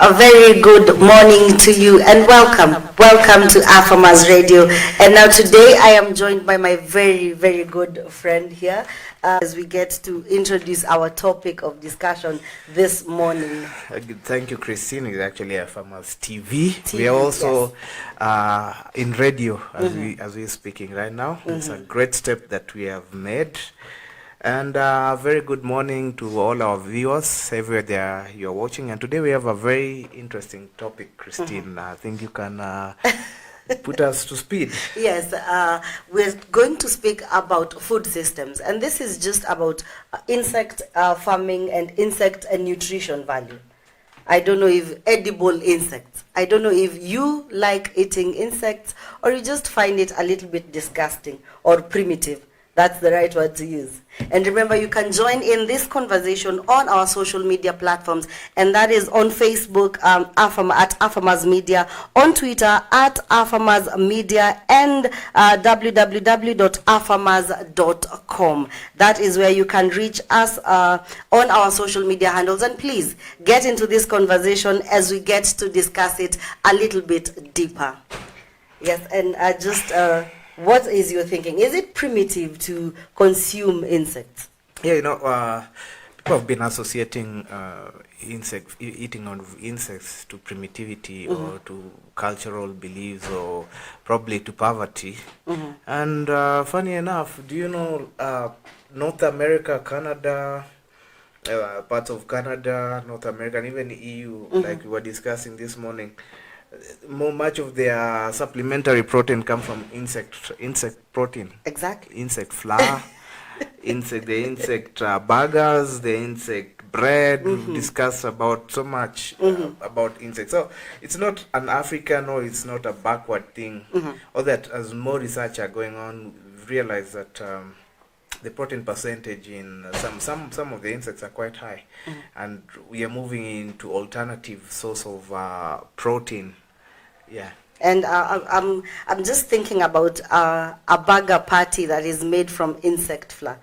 A very good morning to you and welcome to Afama's Radio. And now today I am joined by my very good friend here as we get to introduce our topic of discussion this morning. Thank you, Christine. It's actually Afama's TV. We are also in radio as we're speaking right now. It's a great step that we have made. And very good morning to all our viewers everywhere you're watching. And today we have a very interesting topic, Christine. I think you can put us to speed. Yes, we're going to speak about food systems. And this is just about insect farming and insect and nutrition value. I don't know if edible insects. I don't know if you like eating insects or you just find it a little bit disgusting or primitive. That's the right word to use. And remember, you can join in this conversation on our social media platforms, and that is on Facebook, at Afamas Media, on Twitter, at Afamas Media, and www.afamas.com. That is where you can reach us on our social media handles. And please, get into this conversation as we get to discuss it a little bit deeper. Yes, and what is your thinking? Is it primitive to consume insects? Yeah, people have been associating eating of insects to primitivity or to cultural beliefs or probably to poverty. And funny enough, do you know North America, Canada, parts of Canada, North America, and even the EU, like we were discussing this morning, much of their supplementary protein come from insect protein. Exactly. Insect flour, the insect burgers, the insect bread. We've discussed about so much about insects. So it's not an African or it's not a backward thing. Or that as more research are going on, we've realized that the protein percentage in some of the insects are quite high, and we are moving into alternative source of protein. Yeah. And I'm just thinking about a burger patty that is made from insect flour.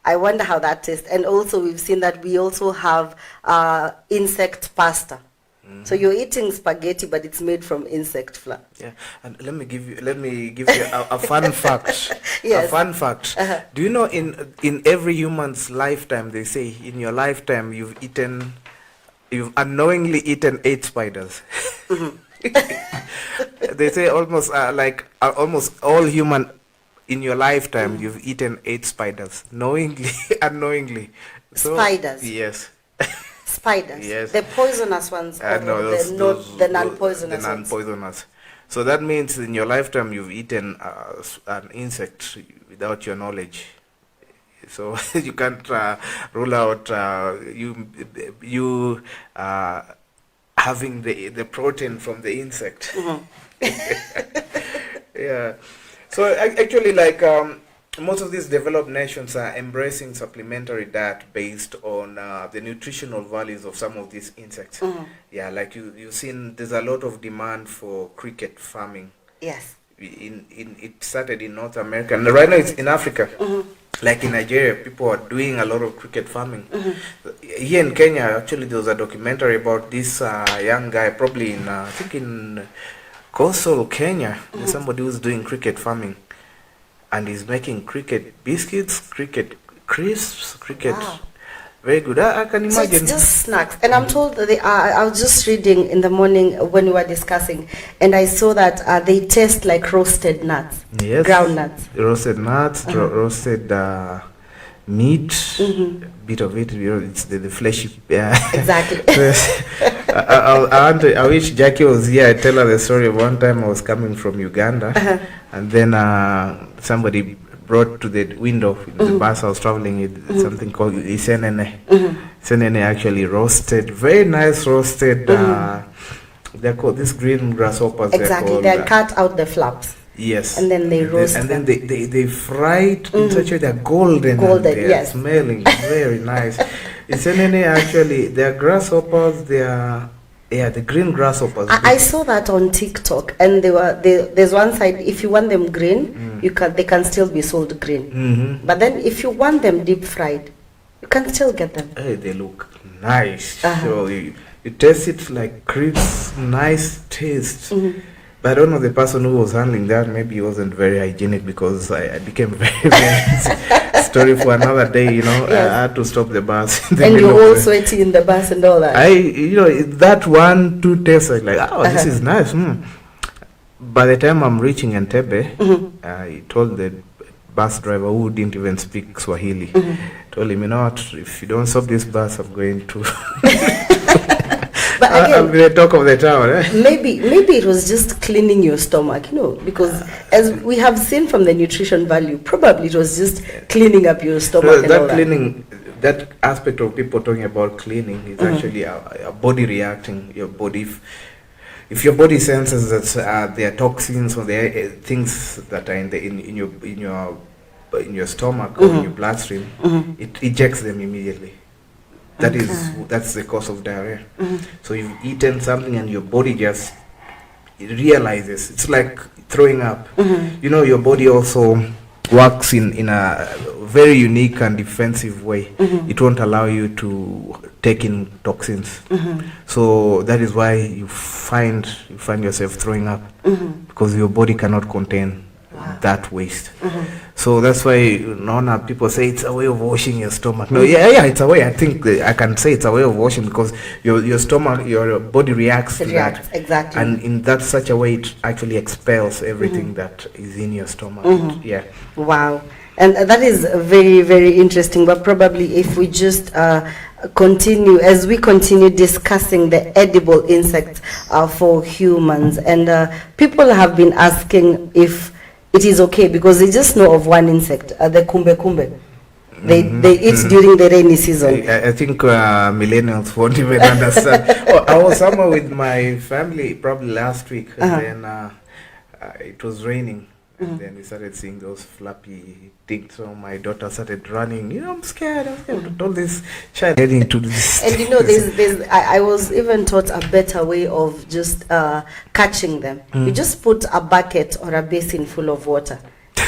I wonder how that tastes. And also we've seen that we also have insect pasta. So you're eating spaghetti, but it's made from insect flour. Yeah, and let me give you a fun fact. Yes. A fun fact. Do you know in every human's lifetime, they say in your lifetime you've unknowingly eaten 8 spiders. They say almost all human in your lifetime you've eaten 8 spiders, knowingly, unknowingly. So, spiders. Yes. Spiders. Yes. The poisonous ones. No, the non-poisonous the non-poisonous. So that means in your lifetime you've eaten an insect without your knowledge. So you can't rule out you having the protein from the insect. Yeah. So actually, like most of these developed nations are embracing supplementary diet based on the nutritional values of some of these insects. Yeah, like you've seen, there's a lot of demand for cricket farming. Yes. It started in North America, and right now it's in Africa. Like in Nigeria, people are doing a lot of cricket farming. Here in Kenya, actually, there was a documentary about this young guy, probably I think in coastal Kenya. There's somebody who's doing cricket farming, and he's making cricket biscuits, cricket crisps, cricket. Wow. Very good. I can imagine. So it's just snacks. And I'm told that I was just reading in the morning when we were discussing, and I saw that they taste like roasted nuts. Yes. Ground nuts. Roasted nuts, roasted meat, bit of it, it's the fleshy. Exactly. I wish Jackie was here. I tell her the story of one time I was coming from Uganda, and then somebody brought to the window the bus I was traveling with something called isenene. Isenene actually roasted, very nice roasted. They're called these green grasshoppers. Exactly, they're cut out the flaps. Yes. And then they roast and then they fry it in such a way they're golden. They're yes. Smelling very nice. Isenene actually, they're grasshoppers. The green grasshoppers. I saw that on TikTok, and there's one side, if you want them green, they can still be sold green. But then if you want them deep fried, you can still get them. Hey, they look nice. So You taste it like crisp, nice taste. But I don't know, the person who was handling that, maybe he wasn't very hygienic, because I became very, very story for another day, you know. Yes. I had to stop the bus. In the And middle you're of all the- sweaty in the bus and all that. that 1-2 tastes like, oh, this is nice. By the time I'm reaching Entebbe, I told the bus driver, who didn't even speak Swahili, told him, you know what, if you don't stop this bus, I'm going to... But I'll be again, the talk of the town. maybe it was just cleaning your stomach, you know, because as we have seen from the nutrition value, probably it was just cleaning up your stomach. So and that all cleaning, that aspect of people talking about cleaning is actually a body reacting. Your body, if your body senses that there are toxins or there are things that are in your stomach or in your bloodstream, it ejects them immediately. That's the cause of diarrhea. So you've eaten something and your body just realizes. It's like throwing up. You know, your body also works in a very unique and defensive way. It won't allow you to take in toxins. So that is why you find yourself throwing up, because your body cannot contain that waste. So that's why people say it's a way of washing your stomach. No, it's a way. I think I can say it's a way of washing, because your stomach, your body reacts to that. Exactly. And in that such a way, it actually expels everything that is in your stomach. Yeah. Wow. And that is very, very interesting. But probably if we just continue discussing the edible insects for humans, and people have been asking if it is okay, because they just know of one insect, the kumbe kumbe. They eat during the rainy season. I think millennials won't even understand. I was somewhere with my family probably last week, and then it was raining. And then we started seeing those flappy things. So my daughter started running. You know, I'm scared. I told this child heading to this. And you know, I was even taught a better way of just catching them. You just put a bucket or a basin full of water,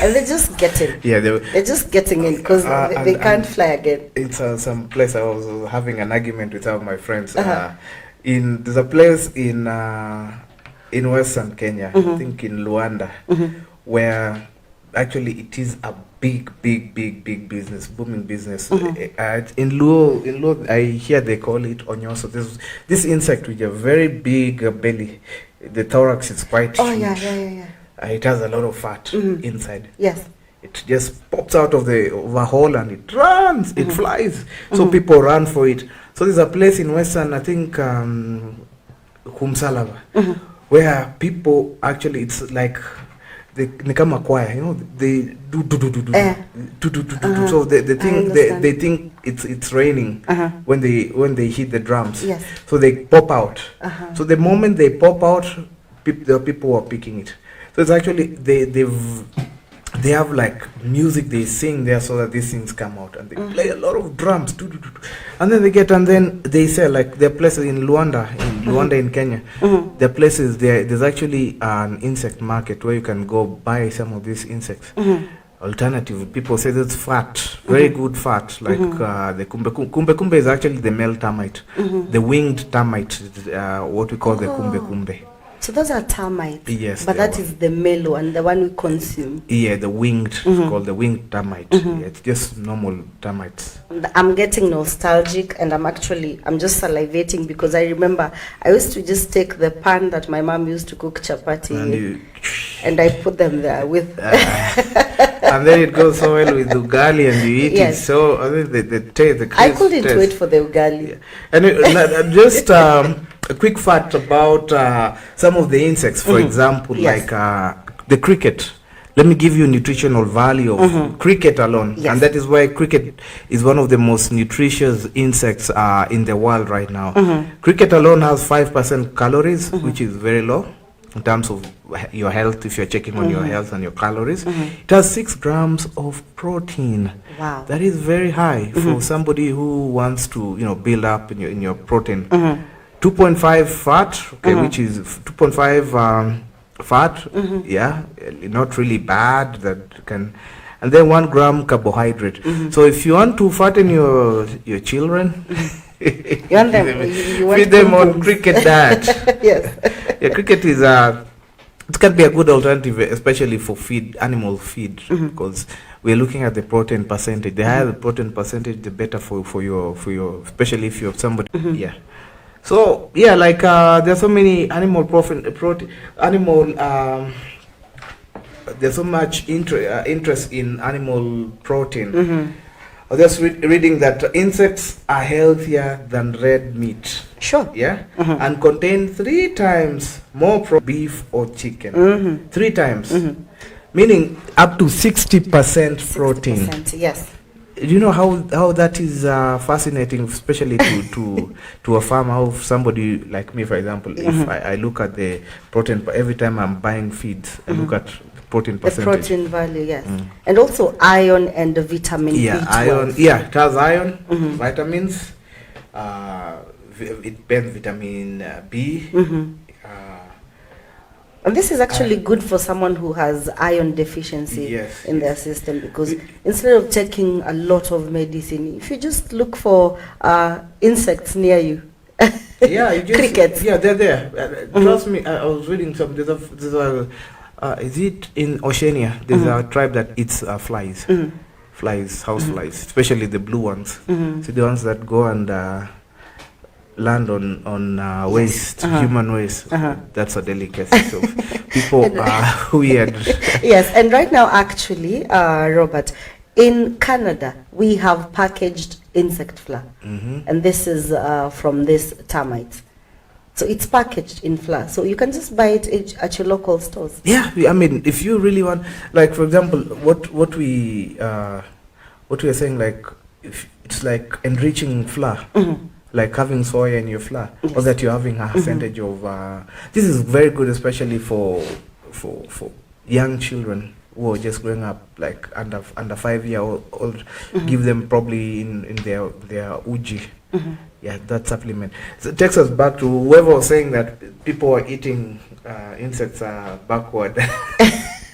and they just get in. Yeah, they're just getting in, because they can't fly again. It's some place I was having an argument with some of my friends. There's a place in Western Kenya, I think in Luanda, where actually it is a big business, booming business. In Luo, I hear they call it onyoso. This insect with a very big belly. The thorax is quite huge. Yeah. It has a lot of fat inside. Yes. It just pops out of the hole and it runs, it flies. So people run for it. So there's a place in Western, I think, Kumsalava, where people actually, it's like, they become a choir, you know, they do. So they think it's raining when they hit the drums. Yes. So they pop out. So the moment they pop out, the people are picking it. So it's actually they have like music they sing there so that these things come out, and they play a lot of drums, and then they say, like, there are places in Luanda in Kenya, there are places there's actually an insect market where you can go buy some of these insects. Alternative, people say that's fat, very good fat, like the kumbe is actually the male termite, the winged termite, what we call the kumbe. So those are termites. Yes. But that is the male one, the one we consume. Yeah, the winged, it's called the winged termite. Yeah, it's just normal termites. I'm getting nostalgic, and I'm just salivating, because I remember I used to just take the pan that my mom used to cook chapati and I put them there with and then it goes so well with ugali, and you eat it. So the I couldn't wait for the ugali. Yeah. And just a quick fact about some of the insects, for example, like the cricket. Let me give you nutritional value of cricket alone. Yes. And that is why cricket is one of the most nutritious insects in the world right now. Cricket alone has 5% calories, which is very low in terms of your health, if you're checking on your health and your calories. It has 6 grams of protein. Wow. That is very high for somebody who wants to, build up in your protein. 2.5 fat, which is 2.5 fat, not really bad, that can, and then 1 gram carbohydrate. So if you want to fatten your children, You want them? You want feed them on pom-poms. cricket diet. Yes. Yeah, cricket is it can be a good alternative, especially for animal feed, because we're looking at the protein percentage. The higher the protein percentage, the better for your, especially if you're somebody. Yeah. So yeah, like there's so many animal protein, animal. There's so much interest in animal protein. I was just reading that insects are healthier than red meat. Sure. Yeah, and contain 3 times more beef or chicken. 3 times, meaning up to 60% protein. 60%, yes. You know how that is fascinating, especially to a farmer. How somebody like me, for example, if I look at the protein every time I'm buying feeds, I look at protein percentage. The protein value, yes. And also iron and the vitamin Yeah, B12. iron. Yeah, it has iron, vitamins. It burns vitamin B. And this is actually good for someone who has iron deficiency Yes, in their system, because instead of taking a lot of medicine, if you just look for insects near you. Yeah, you just, crickets. Yeah, they're there. Trust me, I was reading some. There's a is it in Oceania? There's a tribe that eats flies, house flies, especially the blue ones. So the ones that go and land on waste, human waste. That's a delicacy. So people are weird. Yes, and right now, actually, Robert, in Canada, we have packaged insect flour, and this is from this termites. So it's packaged in flour, so you can just buy it at your local stores. Yeah, I mean, if you really want, like for example, what we are saying, like if it's like enriching flour, like having soya in your flour, or that you're having a percentage of. This is very good, especially for young children who are just growing up, like under 5-year-old. Give them probably in their uji. Yeah, that supplement. So it takes us back to whoever was saying that people are eating insects backward.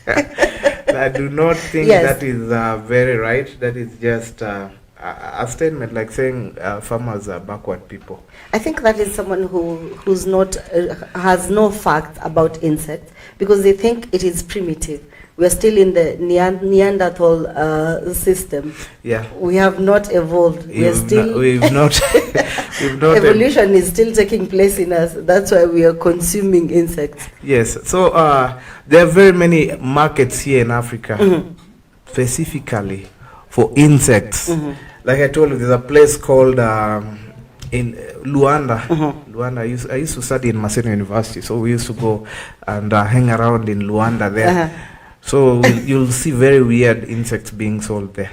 I do not think that is very right. That is just a statement, like saying farmers are backward people. I think that is someone who's not has no facts about insects, because they think it is primitive. We're still in the Neanderthal system. Yeah, we have not evolved. We've not. Evolution is still taking place in us. That's why we are consuming insects. Yes. So there are very many markets here in Africa, specifically for insects. Like I told you, there's a place called in Luanda. Luanda. I used to study in Maseno University, so we used to go and hang around in Luanda there. So you'll see very weird insects being sold there.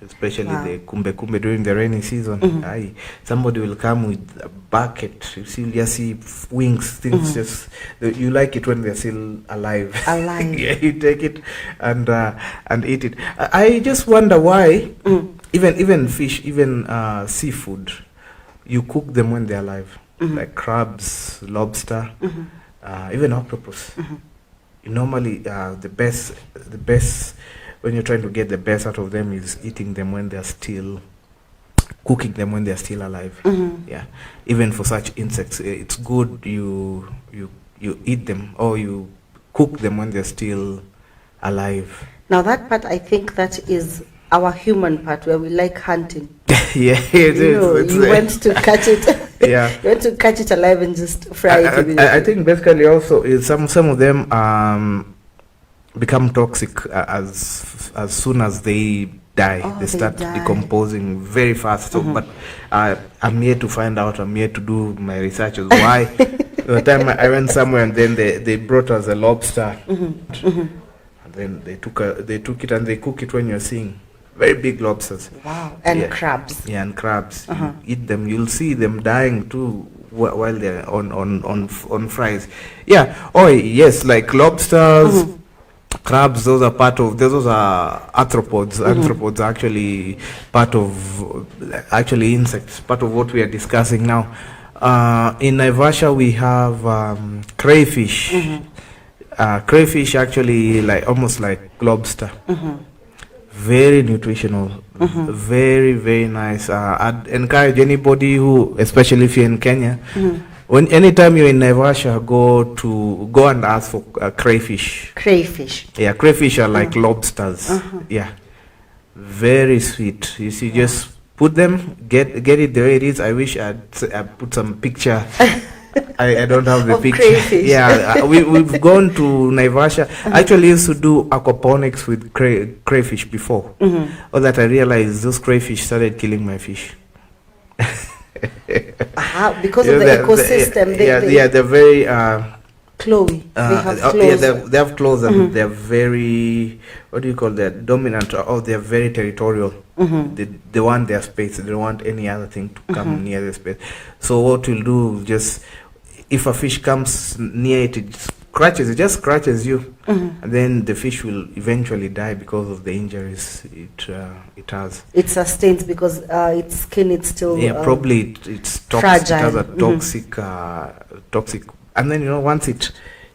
Especially the kumbe during the rainy season. Somebody will come with a bucket. You just see wings, things just. You like it when they're still alive. Yeah, you take it and eat it. I just wonder why even fish, even seafood, you cook them when they're alive, like crabs, lobster, even octopus. Normally, the best when you're trying to get the best out of them is eating them when they're still, cooking them when they're still alive. Yeah, even for such insects, it's good you eat them or you cook them when they're still alive. Now that part, I think that is our human part, where we like hunting. Yeah, it is. You went to catch it. Yeah, you want to catch it alive and just fry it. I think basically also is some of them become toxic as soon as they die. They start decomposing very fast. So, but I'm here to find out. I'm here to do my research. Why? The time I went somewhere and then they brought us a lobster, and then they took it and they cook it when you're seeing. Very big lobsters. Wow. And crabs. Yeah, and crabs. You eat them. You'll see them dying too while they're on fries. Yeah. Oh yes, like lobsters, crabs. Those are arthropods. Arthropods are actually part of insects. Part of what we are discussing now. In Naivasha we have crayfish. Crayfish actually almost like lobster. Very nutritional, Very, very nice. I'd encourage anybody who, especially if you're in Kenya, when anytime you're in Naivasha, go and ask for crayfish. Crayfish. Yeah, crayfish are like lobsters. Yeah, very sweet. You see, just put them, get it the way it is. I wish I put some picture. I don't have the Of picture. crayfish. Yeah, we've gone to Naivasha. I actually used to do aquaponics with crayfish before. All that I realized, those crayfish started killing my fish. Because of the ecosystem. They're very Chloe. They have claws. they have claws, and they're very, what do you call that? Dominant. Oh, they're very territorial. They want their space. They don't want any other thing to come near their space. So what we'll do, just if a fish comes near it, it just scratches you, and then the fish will eventually die because of the injuries it has. It sustains because its skin is still probably it's toxic. fragile. It has a toxic, and then once it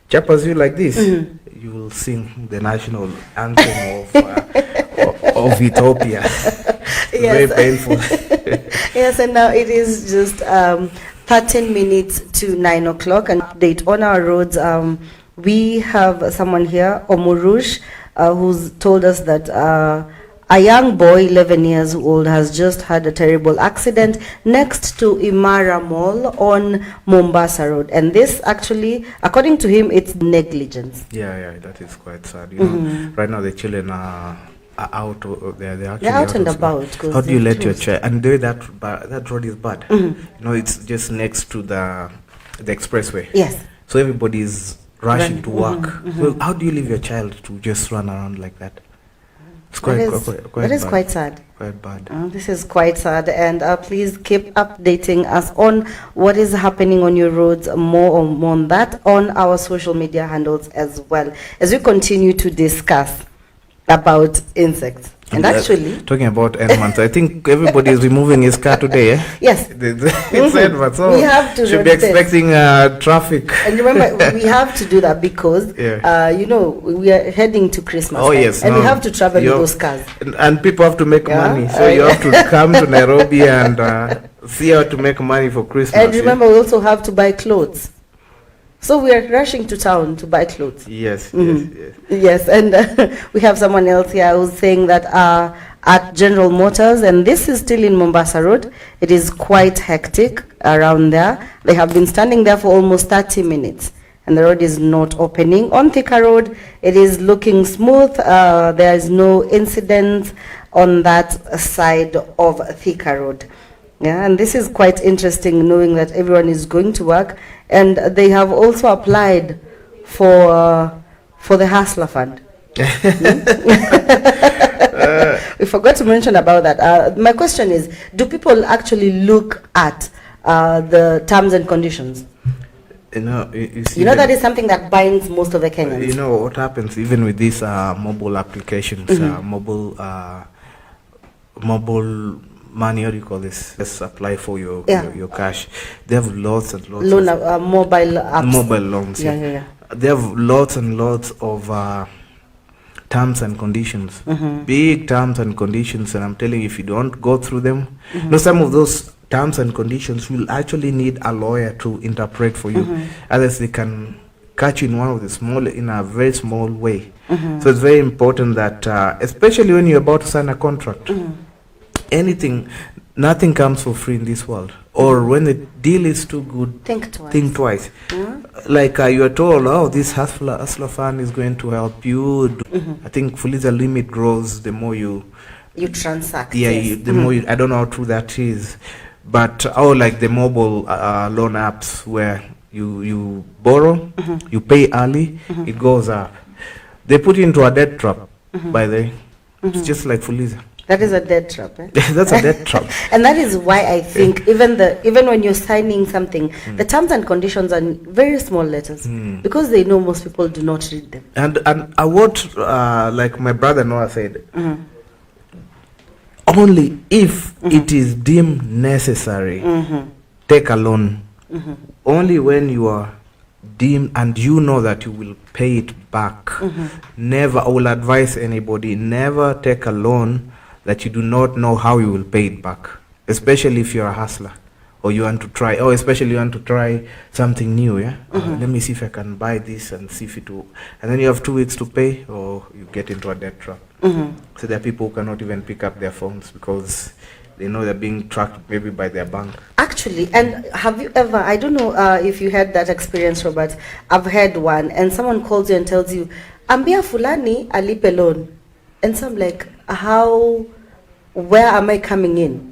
chappers you like this, you will sing the national anthem of Ethiopia. Very painful. Yes, and now it is just 13 minutes to 9 o'clock. An update on our roads. We have someone here, Omurush, who's told us that a young boy, 11 years old, has just had a terrible accident next to Imara Mall on Mombasa Road. And this actually, according to him, it's negligence. Yeah, that is quite sad. Right now the children are out. They're actually out and about. How do you let your child? And the way that road is bad. It's just next to the expressway. Yes. So everybody is rushing to work. So how do you leave your child to just run around like that? It's quite quite sad. Quite bad. This is quite sad, and please keep updating us on what is happening on your roads. More on that on our social media handles as well, as we continue to discuss about insects. And actually, talking about N-months, I think everybody is removing his car today. Yes, it's N-months, so we have to should be expecting traffic. And remember, we have to do that because we are heading to Christmas. Oh yes, and we have to travel with those cars. And people have to make money, so you have to come to Nairobi and see how to make money for Christmas. And remember, we also have to buy clothes. So we are rushing to town to buy clothes. Yes. Yes, and we have someone else here who's saying that at General Motors, and this is still in Mombasa Road, it is quite hectic around there. They have been standing there for almost 30 minutes, and the road is not opening. On Thika Road, it is looking smooth. There is no incident on that side of Thika Road. Yeah, and this is quite interesting, knowing that everyone is going to work, and they have also applied for the Hustler Fund. We forgot to mention about that. My question is, do people actually look at the terms and conditions? You see, that is something that binds most of the Kenyans. You know what happens even with these mobile applications, mobile money, or you call this, let's apply for your cash. They have lots and lots of mobile apps. Mobile loans. Yeah. They have lots and lots of terms and conditions, big terms and conditions, and I'm telling you, if you don't go through them, some of those terms and conditions will actually need a lawyer to interpret for you. Otherwise, they can catch you in a very small way. So it's very important that, especially when you're about to sign a contract, nothing comes for free in this world. Or when the deal is too good, think twice. Like you are told, this Hustler Fund is going to help you. I think Fuliza limit grows the more you transact. Yeah, the more I don't know how true that is, but like the mobile loan apps where you borrow, you pay early, it goes up. They put you into a debt trap. By the way, it's just like Fuliza. That is a debt trap. That's a debt trap. And that is why I think even when you're signing something, the terms and conditions are in very small letters, because they know most people do not read them. And what like my brother Noah said, only if it is deemed necessary, take a loan. Only when you are deemed and you know that you will pay it back. Never, I will advise anybody, never take a loan that you do not know how you will pay it back, especially if you're a hustler or you want to try, or especially you want to try something new, yeah? Let me see if I can buy this and see if it will, and then you have 2 weeks to pay, or you get into a debt trap. So there are people who cannot even pick up their phones because they know they're being tracked maybe by their bank. Actually, and have you ever, I don't know if you had that experience, Robert, I've had one, and someone calls you and tells you, Ambia fulani alipe loan. And so I'm like, where am I coming in?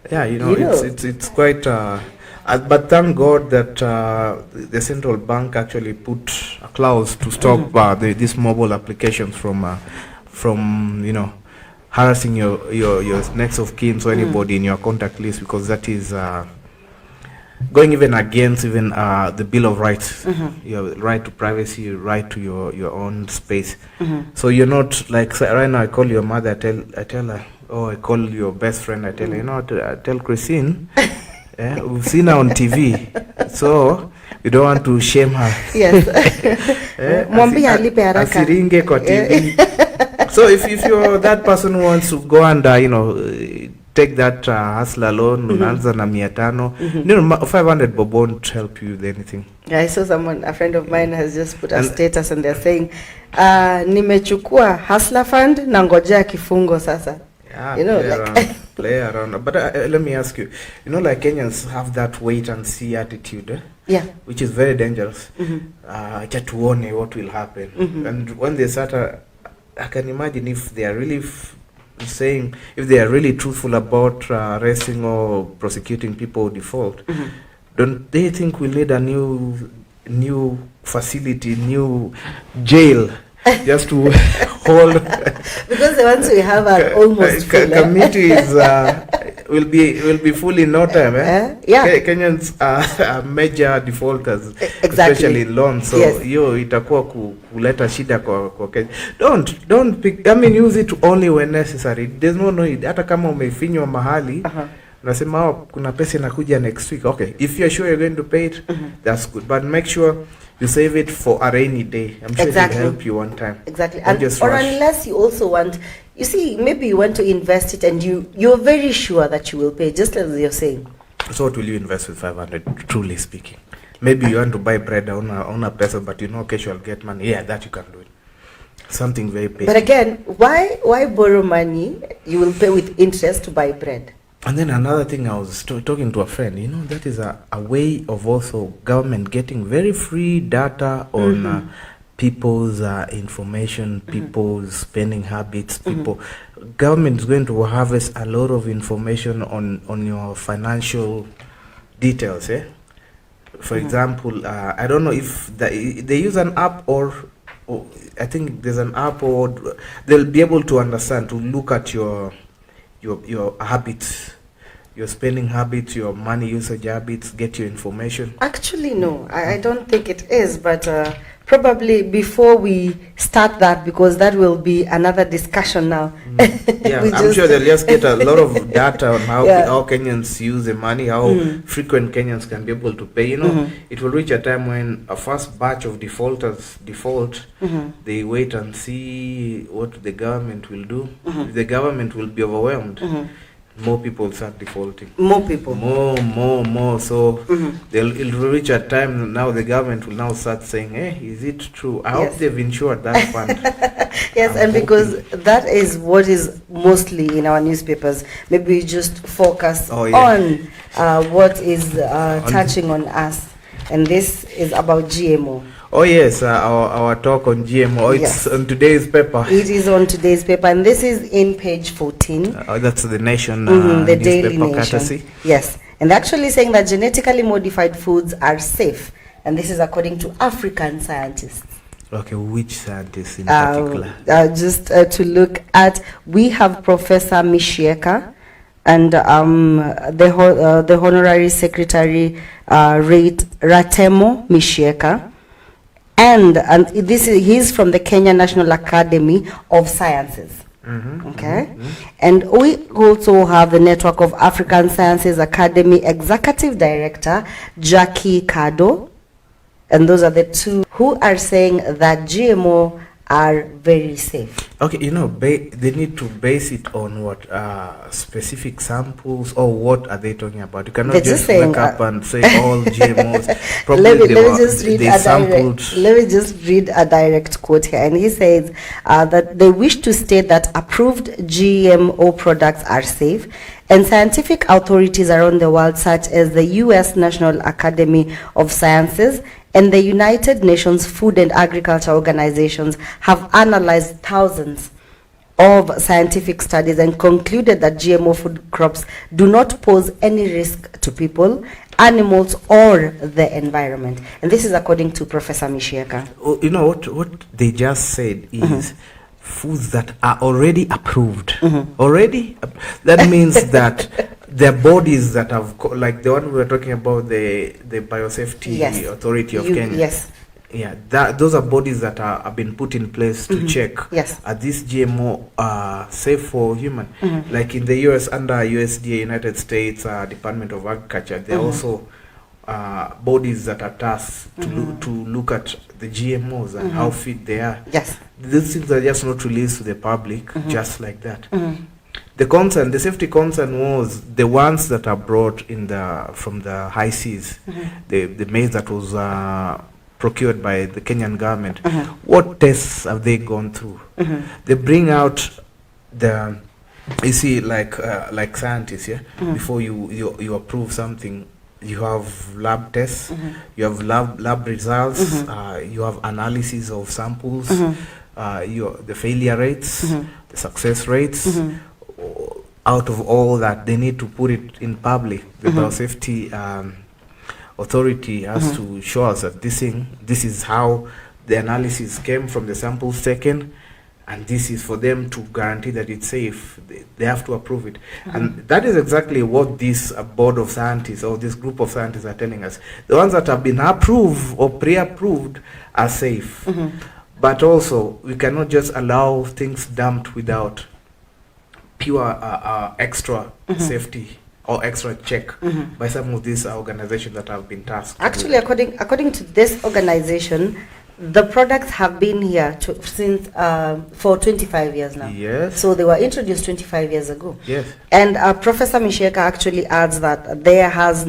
Yeah, it's quite, but thank God that the central bank actually put a clause to stop these mobile applications from harassing your next of kin or anybody in your contact list, because that is going even against even the Bill of Rights. Your right to privacy, your right to your own space. So you're not like, so right now I call your mother, I tell her, oh, I call your best friend, I tell her, I tell Christine, we've seen her on TV, so we don't want to shame her. Yes. Asiringe kwa TV. So if you're that person who wants to go and take that hustler loan, unaanza na 500, 500 bob won't help you with anything. Yeah, I saw a friend of mine has just put a status and they're saying, nimechukua hustler fund na ngojea kifungo sasa. Yeah, play around. But let me ask you, like Kenyans have that wait and see attitude, yeah, which is very dangerous. Just to warn you what will happen. And when they start, I can imagine if they are really saying, if they are really truthful about arresting or prosecuting people who default, don't they think we need a new facility, new jail, just to hold? Because the ones we have are almost full. Committees will be full in no time. Yeah. Kenyans are major defaulters, exactly, especially in loans. So yes, itakuwa kuleta shida kwa Kenya. Don't pick. I mean, use it only when necessary. There's no need. Hata kama umefinywa mahali, unasema kuna pesa inakuja next week. Okay, if you're sure you're going to pay it, that's good. But make sure you save it for a rainy day. I'm sure exactly, it will help you one time. Exactly. Or unless you also want, you see, maybe you want to invest it and you're very sure that you will pay, just as you're saying. So what will you invest with 500, truly speaking? Maybe you want to buy bread on a peso, but okay, you'll get money. Yeah, that you can do it. Something very basic. But again, why borrow money? You will pay with interest to buy bread. And then another thing, I was talking to a friend, that is a way of also government getting very free data on people's information, people's spending habits, government is going to harvest a lot of information on your financial details. For example, I don't know if they use an app or I think there's an app, or they'll be able to understand, to look at your habits, your spending habits, your money usage habits, get your information. Actually, no, I don't think it is, but probably before we start that, because that will be another discussion now. Yeah, I'm sure they'll just get a lot of data on how Kenyans use the money, how frequent Kenyans can be able to pay. It will reach a time when a first batch of defaulters default. They wait and see what the government will do. The government will be overwhelmed. More people start defaulting. More people. More. So it'll reach a time now the government will now start saying, hey, is it true? I hope they've insured that fund. Yes, and because that is what is mostly in our newspapers. Maybe we just focus on what is touching on us. And this is about GMO. Oh yes, our talk on GMO. It's on today's paper. It is on today's paper, and this is in page 14. That's the Nation, the Daily Nation. Courtesy. Yes, and they're actually saying that genetically modified foods are safe, and this is according to African scientists. Okay, which scientists in particular? Just to look at, we have Professor Mishieka and the Honorary Secretary Ratemo Mishieka. And he's from the Kenya National Academy of Sciences. And we also have the Network of African Sciences Academy Executive Director, Jackie Kado. And those are the two who are saying that GMO are very safe. Okay, they need to base it on what specific samples, or what are they talking about? You cannot They're just saying, wake up and say all GMOs. Probably let me they just read they a sampled. let me just read a direct quote here, and he says that they wish to state that approved GMO products are safe, and scientific authorities around the world, such as the U.S. National Academy of Sciences and the United Nations Food and Agriculture Organizations, have analyzed thousands of scientific studies and concluded that GMO food crops do not pose any risk to people, animals, or the environment. And this is according to Professor Mishieka. Oh, you know what they just said is foods that are already approved. Already? That means that their bodies that have, like the one we were talking about, the Biosafety Authority of Kenya. Yes. Yeah, those are bodies that have been put in place to check are these GMO safe for human. Like in the US, under USDA, United States Department of Agriculture, there are also bodies that are tasked to look at the GMOs and how fit they are. Yes. These things are just not released to the public just like that. The safety concern was the ones that are brought from the high seas, the maize that was procured by the Kenyan government. What tests have they gone through? They bring out you see, like scientists, before you approve something, you have lab tests, you have lab results, you have analysis of samples, the failure rates, the success rates. Out of all that, they need to put it in public. The Biosafety Authority has to show us that this is how the analysis came from the samples taken, and this is for them to guarantee that it's safe. They have to approve it. And that is exactly what this board of scientists, or this group of scientists, are telling us. The ones that have been approved or pre-approved are safe. But also, we cannot just allow things dumped without pure extra safety or extra check by some of these organizations that have been tasked. Actually, according to this organization, the products have been here since for 25 years now. Yes. So they were introduced 25 years ago. Yes. And Professor Mishieka actually adds that there has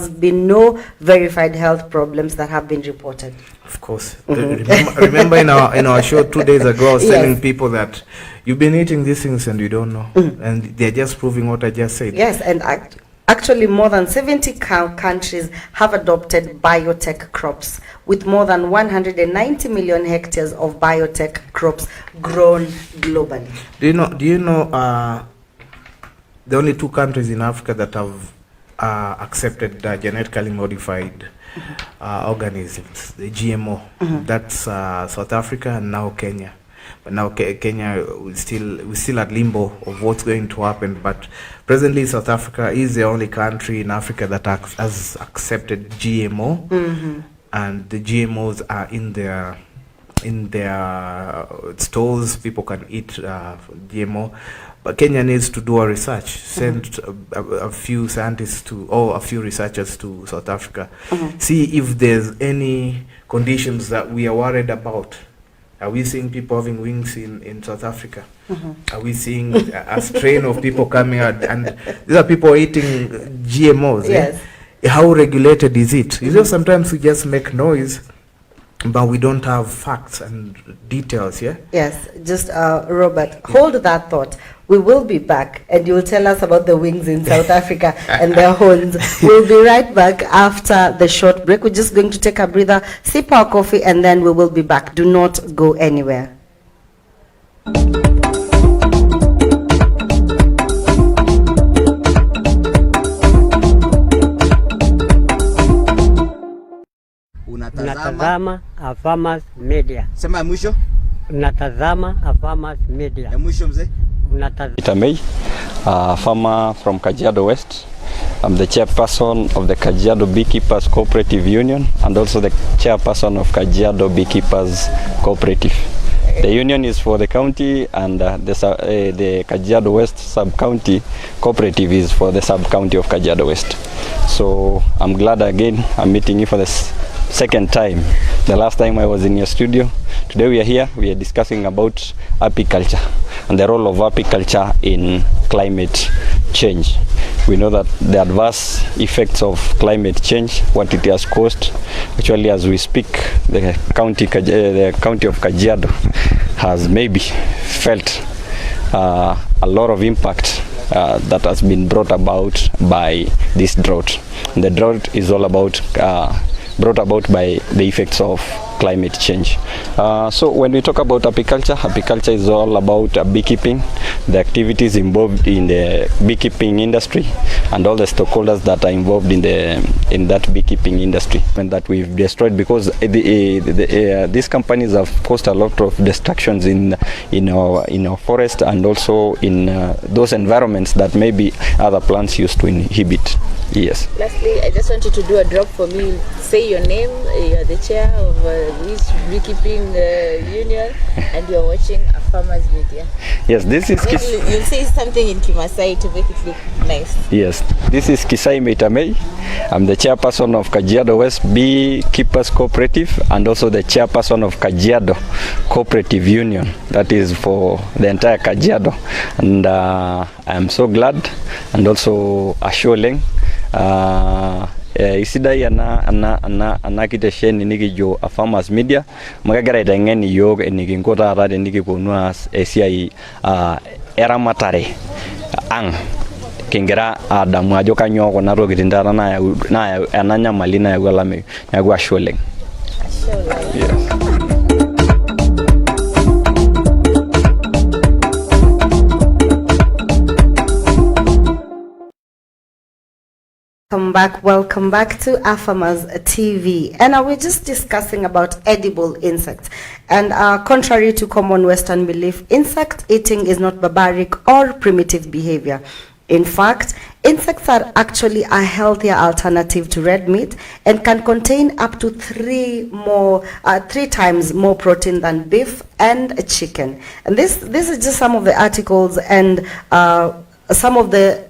been no verified health problems that have been reported. Of course. Remember in our show 2 days ago, I was telling people that you've been eating these things and you don't know, and they're just proving what I just said. Yes, and actually more than 70 countries have adopted biotech crops, with more than 190 million hectares of biotech crops grown globally. Do you know the only 2 countries in Africa that have accepted genetically modified organisms, the GMO? That's South Africa and now Kenya. But now Kenya we're still at limbo of what's going to happen. But presently, South Africa is the only country in Africa that has accepted GMO, and the GMOs are in their stores. People can eat GMO. But Kenya needs to do a research, send a few scientists a few researchers to South Africa, see if there's any conditions that we are worried about. Are we seeing people having wings in South Africa? Are we seeing a strain of people coming out? And these are people eating GMOs. Yes. How regulated is it? You know, sometimes we just make noise, but we don't have facts and details, Yes, just Robert, hold that thought. We will be back, and you will tell us about the wings in South Africa and their horns. We'll be right back after the short break. We're just going to take a breather, sip our coffee, and then we will be back. Do not go anywhere. Unatazama Farmers Media. Sema mwisho. Unatazama Farmers Media. Ya mwisho mzee. Unatazama. Farmer from Kajiado West. I'm the chairperson of the Kajiado Beekeepers Cooperative Union and also the chairperson of Kajiado Beekeepers Cooperative. The union is for the county, and the Kajiado West sub-county cooperative is for the sub-county of Kajiado West. So I'm glad again I'm meeting you for the second time. The last time I was in your studio Today we are here, we are discussing about apiculture and the role of apiculture in climate change. We know that the adverse effects of climate change, what it has caused. Actually, as we speak, the county of Kajiado has maybe felt a lot of impact that has been brought about by this drought. And the drought is all about brought about by the effects of climate change. So when we talk about apiculture, apiculture is all about beekeeping, the activities involved in the beekeeping industry, and all the stakeholders that are involved in that beekeeping industry, and that we've destroyed because these companies have caused a lot of destructions in our forest and also in those environments that maybe other plants used to inhibit. Yes. Lastly, I just want you to do a drop for me. Say your name, you're the chair of which beekeeping union, and you're watching a farmer's media. Yes, this is you'll say something in Kimasai to make it look nice. Yes, this is Kisai Meitamei. I'm the chairperson of Kajiado West Beekeepers Cooperative and also the chairperson of Kajiado Cooperative Union. That is for the entire Kajiado. And I'm so glad and also assuring isidai ana kitesheni nikijo a farmers media magagira itengeni yok enikinko taata tenikiponu aas esiai eramatare ang kingira adamu ajo kanyo kuna tokitin taata nayau ena nyamali nayau olameyu neeku ashe oleng. Yes. Welcome back to Afamas TV. And we're just discussing about edible insects. And contrary to common Western belief, insect eating is not barbaric or primitive behavior. In fact, insects are actually a healthier alternative to red meat and can contain up to three times more protein than beef and chicken. And this is just some of the articles and some of the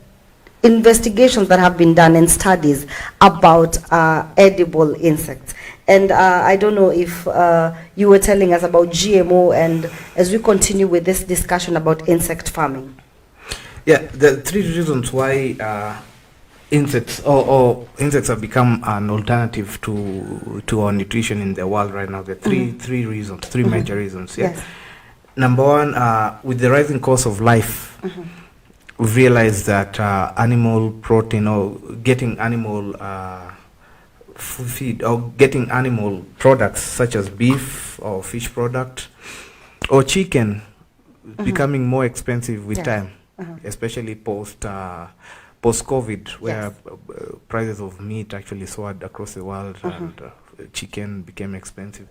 investigations that have been done and studies about edible insects. And I don't know if you were telling us about GMO, and as we continue with this discussion about insect farming. Yeah, the three reasons why insects or insects have become an alternative to our nutrition in the world right now. The three reasons, three major reasons. Yeah. Yes. Number one, with the rising cost of life, we've realized that animal protein or getting animal feed or getting animal products such as beef or fish product or chicken becoming more expensive with time, especially post COVID, where prices of meat actually soared across the world and chicken became expensive.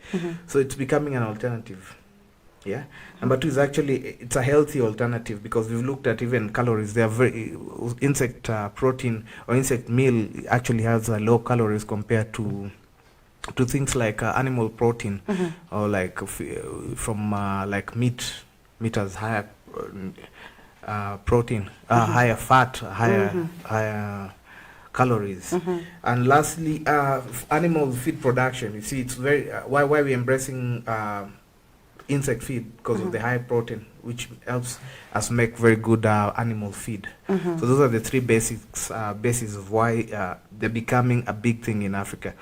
So it's becoming an alternative. Yeah. Number two is actually it's a healthy alternative because we've looked at even calories. They are very insect protein or insect meal actually has low calories compared to things like animal protein or like from like meat. Meat has higher protein, higher fat, higher calories. And lastly, animal feed production. You see, it's very why we're embracing insect feed because of the high protein, which helps us make very good animal feed. So those are the three bases of why they're becoming a big thing in Africa.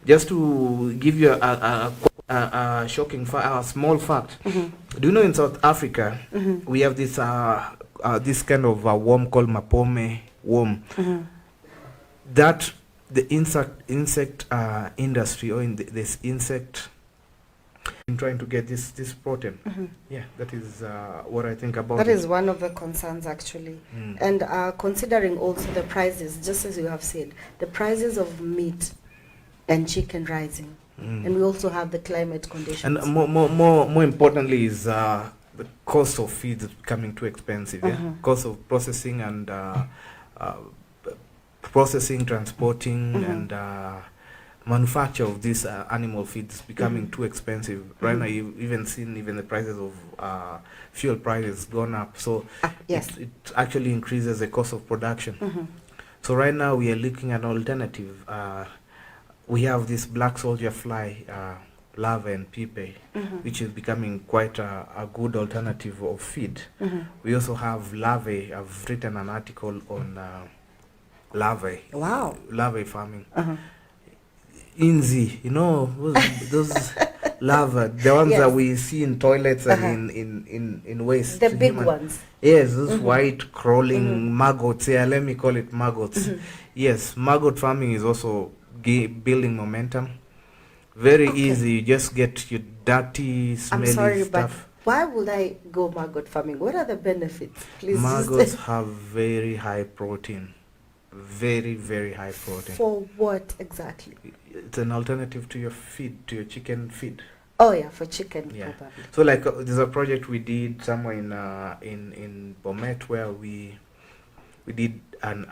Just to give you a shocking a small fact, do you know in South Africa we have this this kind of worm called mapome worm that the insect industry or in this insect in trying to get this protein. Yeah, that is what I think about that. Is one of the concerns actually. And considering also the prices, just as you have said, the prices of meat and chicken rising, and we also have the climate conditions. And more importantly is the cost of feed is becoming too expensive. Cost of processing and transporting and manufacture of these animal feeds becoming too expensive. Right now, you've even seen the prices of fuel prices gone up. So it actually increases the cost of production. So right now we are looking at an alternative. We have this black soldier fly larvae and pupae, which is becoming quite a good alternative of feed. We also have larvae. I've written an article on larvae. Wow. Larvae farming. Inzi, you know, those larvae, the ones Yes. that we see in toilets and in waste. The big ones. Yes, those white crawling maggots. Yeah, let me call it maggots. Yes, maggot farming is also building momentum. Very easy. You just get your dirty, I'm smelly sorry, stuff. but why would I go maggot farming? What are the benefits? Please Maggots just have very high protein. Very, very high protein. for what exactly? It's an alternative to your feed, to your chicken feed. Oh yeah, for chicken Yeah. probably. So like there's a project we did somewhere in Bomet where we did an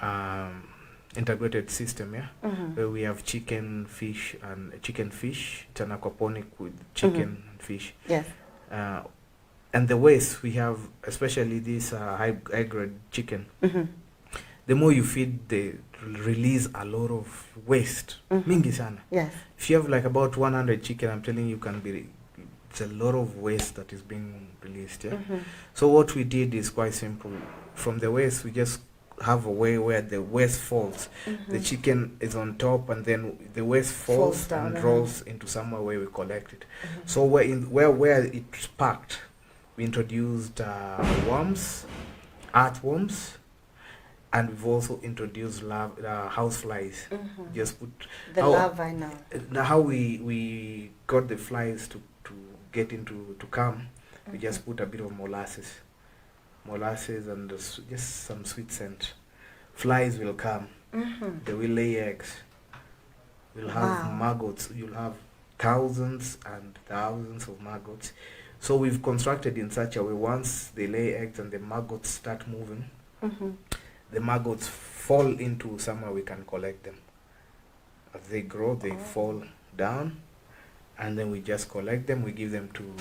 integrated system, yeah, where we have chicken, fish, and it's an aquaponic with chicken and fish. Yes. And the waste we have, especially this high grade chicken. The more you feed, they release a lot of waste. Mingi sana. Yes. If you have like about 100 chicken, I'm telling you, it's a lot of waste that is being released. Yeah. So what we did is quite simple. From the waste, we just have a way where the waste falls. The chicken is on top, and then the waste falls down, and rolls into somewhere where we collect it. So where it's packed, we introduced worms, earthworms. And we've also introduced house flies. Just put The larvae now. How we got the flies to get into to come. We just put a bit of molasses and just some sweet scent. Flies will come. They will lay eggs. We'll have maggots. You'll have thousands and thousands of maggots. So we've constructed in such a way, once they lay eggs and the maggots start moving, the maggots fall into somewhere we can collect them. As they grow, they fall down, and then we just collect them. We give them to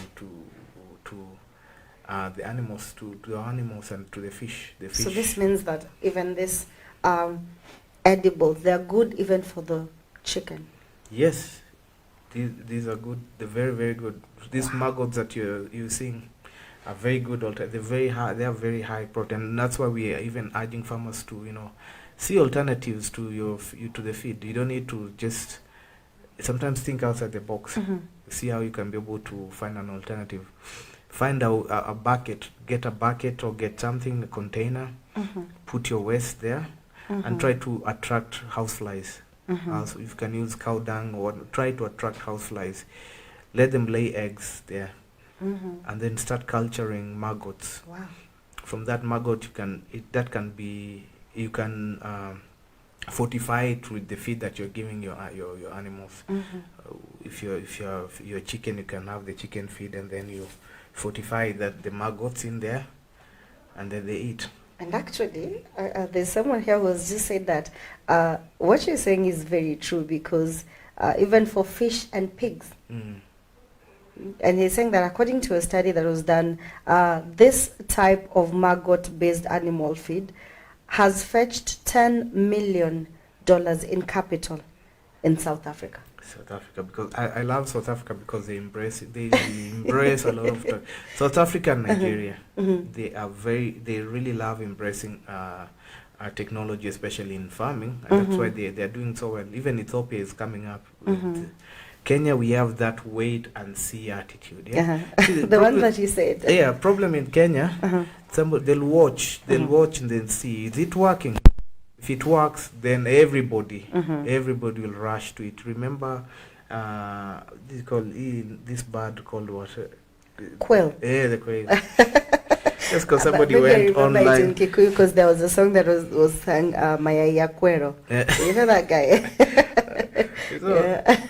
the animals, to our animals and to the fish. So this means that even this edibles, they are good even for the chicken. Yes, these are good. They're very, very good. These maggots that you're seeing are very good. They're very high. They have very high protein. And that's why we are even urging farmers to see alternatives to to the feed. You don't need to just sometimes think outside the box. See how you can be able to find an alternative. Find a bucket. Get a bucket or get something, a container. Put your waste there and try to attract houseflies. Also, if you can use cow dung or try to attract houseflies. Let them lay eggs there. And then start culturing maggots. Wow. From that maggot, you can fortify it with the feed that you're giving your animals. If you're chicken, you can have the chicken feed, and then you fortify that the maggots in there, and then they eat. And actually, there's someone here who has just said that what you're saying is very true, because even for fish and pigs. And he's saying that according to a study that was done, this type of maggot-based animal feed has fetched $10 million in capital in South Africa. South Africa, because I love South Africa because they embrace it. They embrace a lot of South Africa and Nigeria. They really love embracing technology, especially in farming, and that's why they are doing so well. Even Ethiopia is coming up. Kenya, we have that wait and see attitude. Yeah, the one that you said. Yeah, problem in Kenya, they'll watch and then see, is it working? If it works, then everybody will rush to it. Remember, this bird called what? Quail. Yeah, the quail. Just because somebody went online. It in Kikuyu, because there was a song that was sang, Maya ya Cuero. You know that guy? Yeah.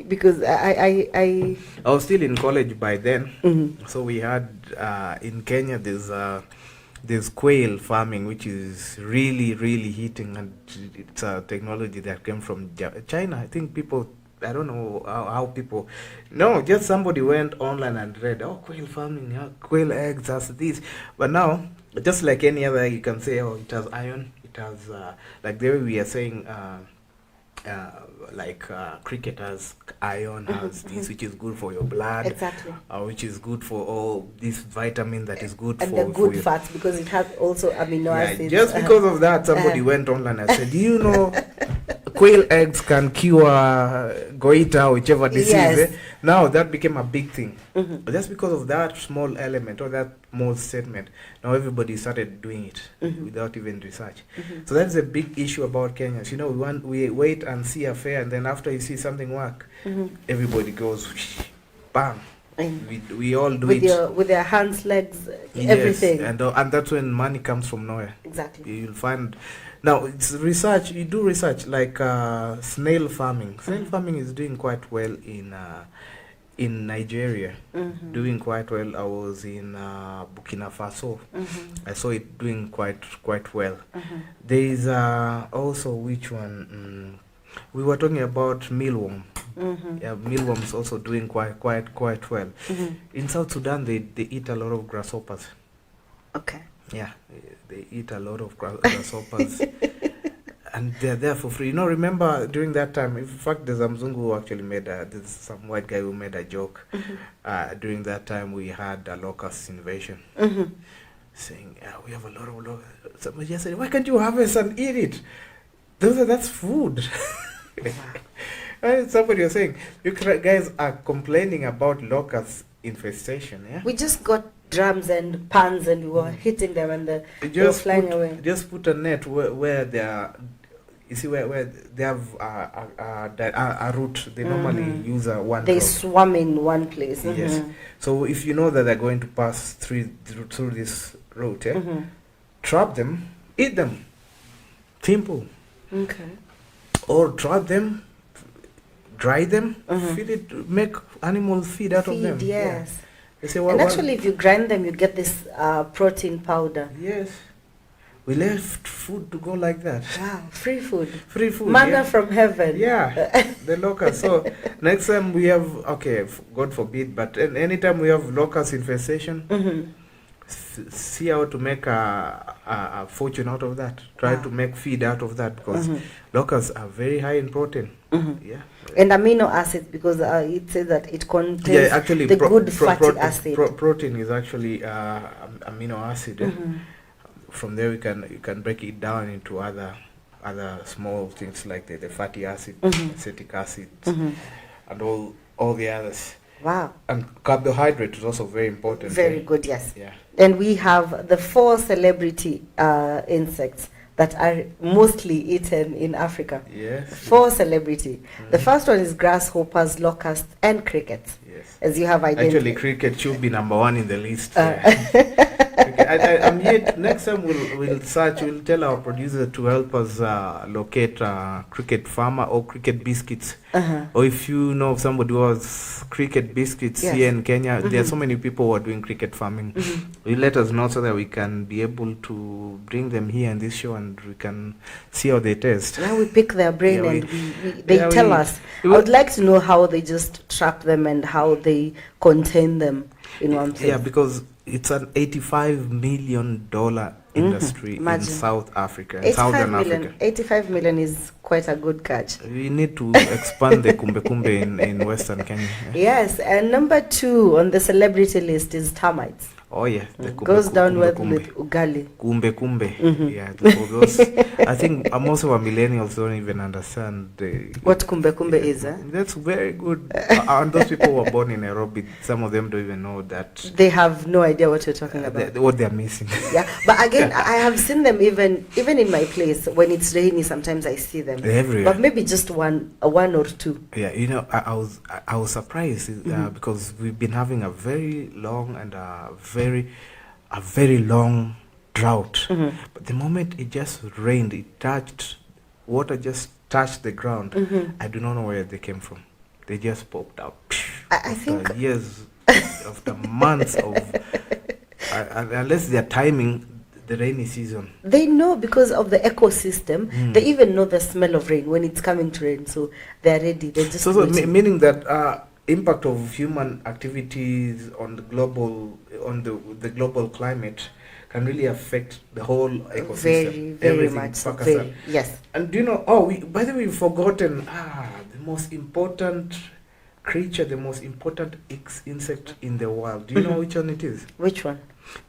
Because I was still in college by then. So we had in Kenya there's quail farming, which is really, really hitting, and it's a technology that came from China. I think I don't know how people, just somebody went online and read, quail farming, quail eggs, that's this. But now, just like any other, you can say, it has iron, it has, like the way we are saying, like cricket has iron, has this which is good for your blood, Exactly. which is good for all this vitamin that is good And for the good your fats, because it has also amino acids. just because of that, somebody went online and said, "Do you know quail eggs can cure goiter, whichever disease?" Yes. Eh? Now that became a big thing. But just because of that small element or that small statement, now everybody started doing it without even research. So that's a big issue about Kenyans. You know, we wait and see a fair, and then after you see something work, everybody goes, bam. And We all do with it. with their hands, legs, Yes, everything. and that's when money comes from nowhere. Exactly. You'll find now it's research. You do research like snail farming. Snail farming is doing quite well in Nigeria. Doing quite well. I was in Burkina Faso. I saw it doing quite well. There is also which one? We were talking about mealworm. Yeah, mealworms also doing quite well. In South Sudan, they eat a lot of grasshoppers. Okay. Yeah, they eat a lot of grasshoppers, and they're there for free. You know, remember during that time, in fact, there's a Mzungu who actually there's some white guy who made a joke. During that time, we had a locust invasion, saying, we have a lot of locusts. Somebody just said, why can't you harvest and eat it? That's food. Somebody was saying, you guys are complaining about locust infestation, yeah? We just got drums and pans and we were hitting them and they were flying away. Just put a net where they are, you see, where they have a route. They normally use one They drop. swarm in one place. Yes. So if you know that they're going to pass through this route, trap them, eat them. Simple. Okay. Or trap them, dry them, feed it, make animals feed out of them. Yes. Yeah. They say, And actually, if you grind them, you get this protein powder. yes, we left food to go like that. Wow, free food. Free food. Manna yeah. from heaven. Yeah, the locust. So next time we have, God forbid, but anytime we have locust infestation, see how to make a fortune out of that. Try to make feed out of that, because locusts are very high in protein. Yeah. And amino acids, because it says that it contains actually the good fatty acid. Protein is actually amino acid. From there, you can break it down into other small things like the fatty acid, acetic acid, and all the others. Wow. And carbohydrate is also very important. Very good, yes. Yeah. And we have the 4 celebrity insects that are mostly eaten in Africa. Yes. 4 celebrity. The first one is grasshoppers, locusts, and crickets. Yes. As you have identified. Actually, cricket should be number 1 in the list. I'm yet. Next time we'll search. We'll tell our producer to help us locate cricket farmer or cricket biscuits. Or if you know of somebody who has cricket biscuits here in Kenya, there are so many people who are doing cricket farming. Will let us know so that we can be able to bring them here in this show and we can see how they taste. Now we pick their brain and they tell us. I would like to know how they just trap them and how they contain them in one place. Yeah, because it's an $85 million industry in South Africa, in Southern Africa. 85 million is quite a good catch. We need to expand the kumbe kumbe in Western Kenya. Yes, and number 2 on the celebrity list is termites. Oh yeah, the Goes down with ugali. Kumbe kumbe. Yeah, for those, I think most of our millennials don't even understand what kumbe kumbe is. That's very good. And those people who were born in Nairobi, some of them don't even know that. They have no idea what you're talking about. What they're missing. Yeah, but again, I have seen them even in my place when it's rainy. Sometimes I see them everywhere, but maybe just one or two. Yeah, you know, I was surprised because we've been having a very long and a very long drought. But the moment it just rained, water just touched the ground. I do not know where they came from. They just popped out. I think years, after months of, unless they're timing the rainy season. They know because of the ecosystem. They even know the smell of rain when it's coming to rain, so they're ready. They're just meaning that impact of human activities on the global climate can really affect the whole ecosystem. Very, very much so. Very, yes. And do you know, by the way, we've forgotten the most important creature, the most important insect in the world. Do you know which one it is? Which one?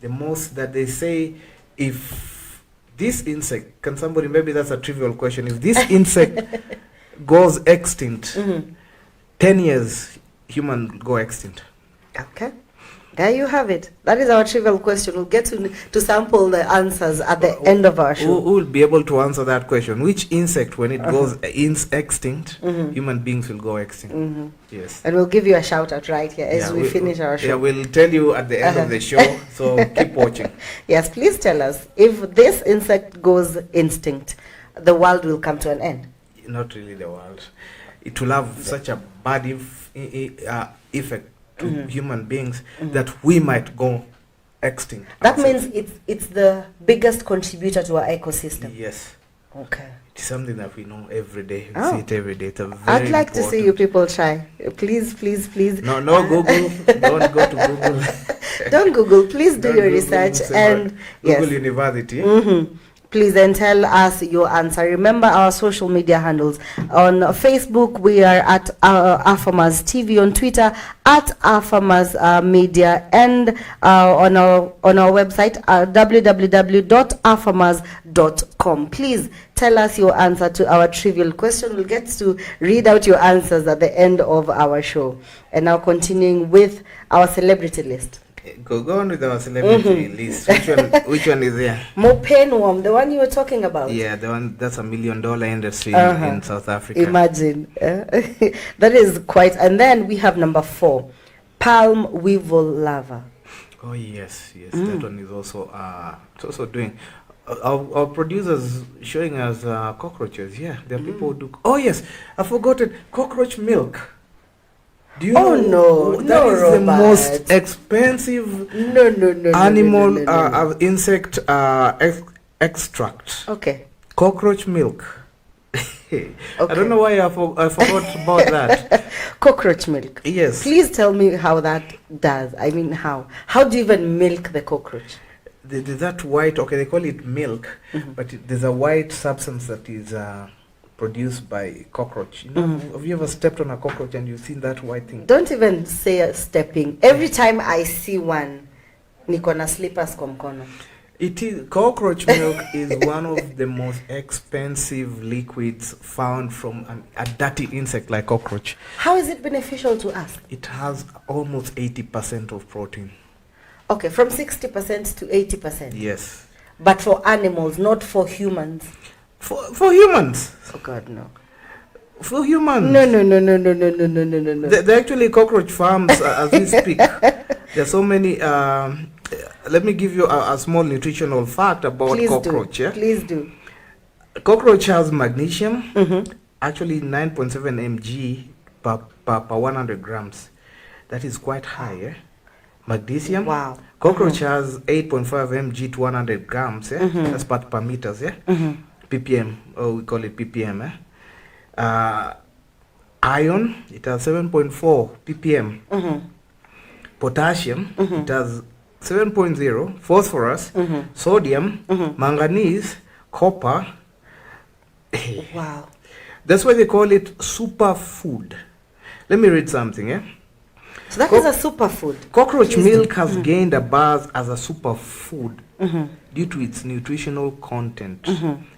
The most that they say, if this insect, can somebody, maybe that's a trivial question, if this insect goes extinct, 10 years, human go extinct. Okay. There you have it. That is our trivial question. We'll get to sample the answers at the end of our show. Who will be able to answer that question? Which insect, when it goes extinct, human beings will go extinct? Yes. And we'll give you a shout out right here as we finish our show. Yeah, we'll tell you at the end of the show, so keep watching. Yes, please tell us, if this insect goes extinct, the world will come to an end. Not really the world. It will have such a bad effect to human beings that we might go extinct. That means it's the biggest contributor to our ecosystem. Yes. Okay. It's something that we know every day. We see it every day. It's a very I'd like to see you people try. Please, please, please. No, Google. Don't go to Google. Don't Google. Please do your research and Google University. Please then tell us your answer. Remember our social media handles. On Facebook, we are at Farmers TV. On Twitter, at Farmers Media. And on our website, www.farmers.com. Please tell us your answer to our trivial question. We'll get to read out your answers at the end of our show. And now continuing with our celebrity list. Go on with our celebrity list. Which one is there? Mopenworm, the one you were talking about. Yeah, the one that's $1 million industry in South Africa. Imagine. That is quite. And then we have number 4, palm weevil larva. Oh yes. That one is also it's also doing. Our producers showing us cockroaches. Yeah, there are people who do. Oh yes, I forgot it. Cockroach milk. Do you know that is Robert. the most expensive animal insect extract? Okay. Cockroach milk. I don't know why I forgot about that. Cockroach milk. Yes. Please tell me how that does. I mean, how? How do you even milk the cockroach? There's that white, they call it milk, but there's a white substance that is produced by cockroach. You know, have you ever stepped on a cockroach and you've seen that white thing? Don't even say stepping. Every time I see one, niko na slippers kwa mkono. Cockroach milk is one of the most expensive liquids found from a dirty insect like cockroach. How is it beneficial to us? It has almost 80% of protein. Okay, from 60% to 80%. Yes. But for animals, not for humans. For humans. Oh God, no. For humans. No. They're actually cockroach farms as we speak. There's so many. Let me give you a small nutritional fact about cockroach. Yeah? Please do. Cockroach has magnesium, actually 9.7 mg per 100 grams. That is quite high. Yeah? Magnesium. Wow. Cockroach has 8.5 mg to 100 grams. Yeah? That's part per meters. Yeah. ppm, or we call it ppm. Iron, it has 7.4 ppm. Potassium, it has 7.0. Phosphorus, sodium, manganese, copper. Wow. That's why they call it superfood. Let me read something. So that is a superfood. Cockroach milk has gained a buzz as a superfood due to its nutritional content.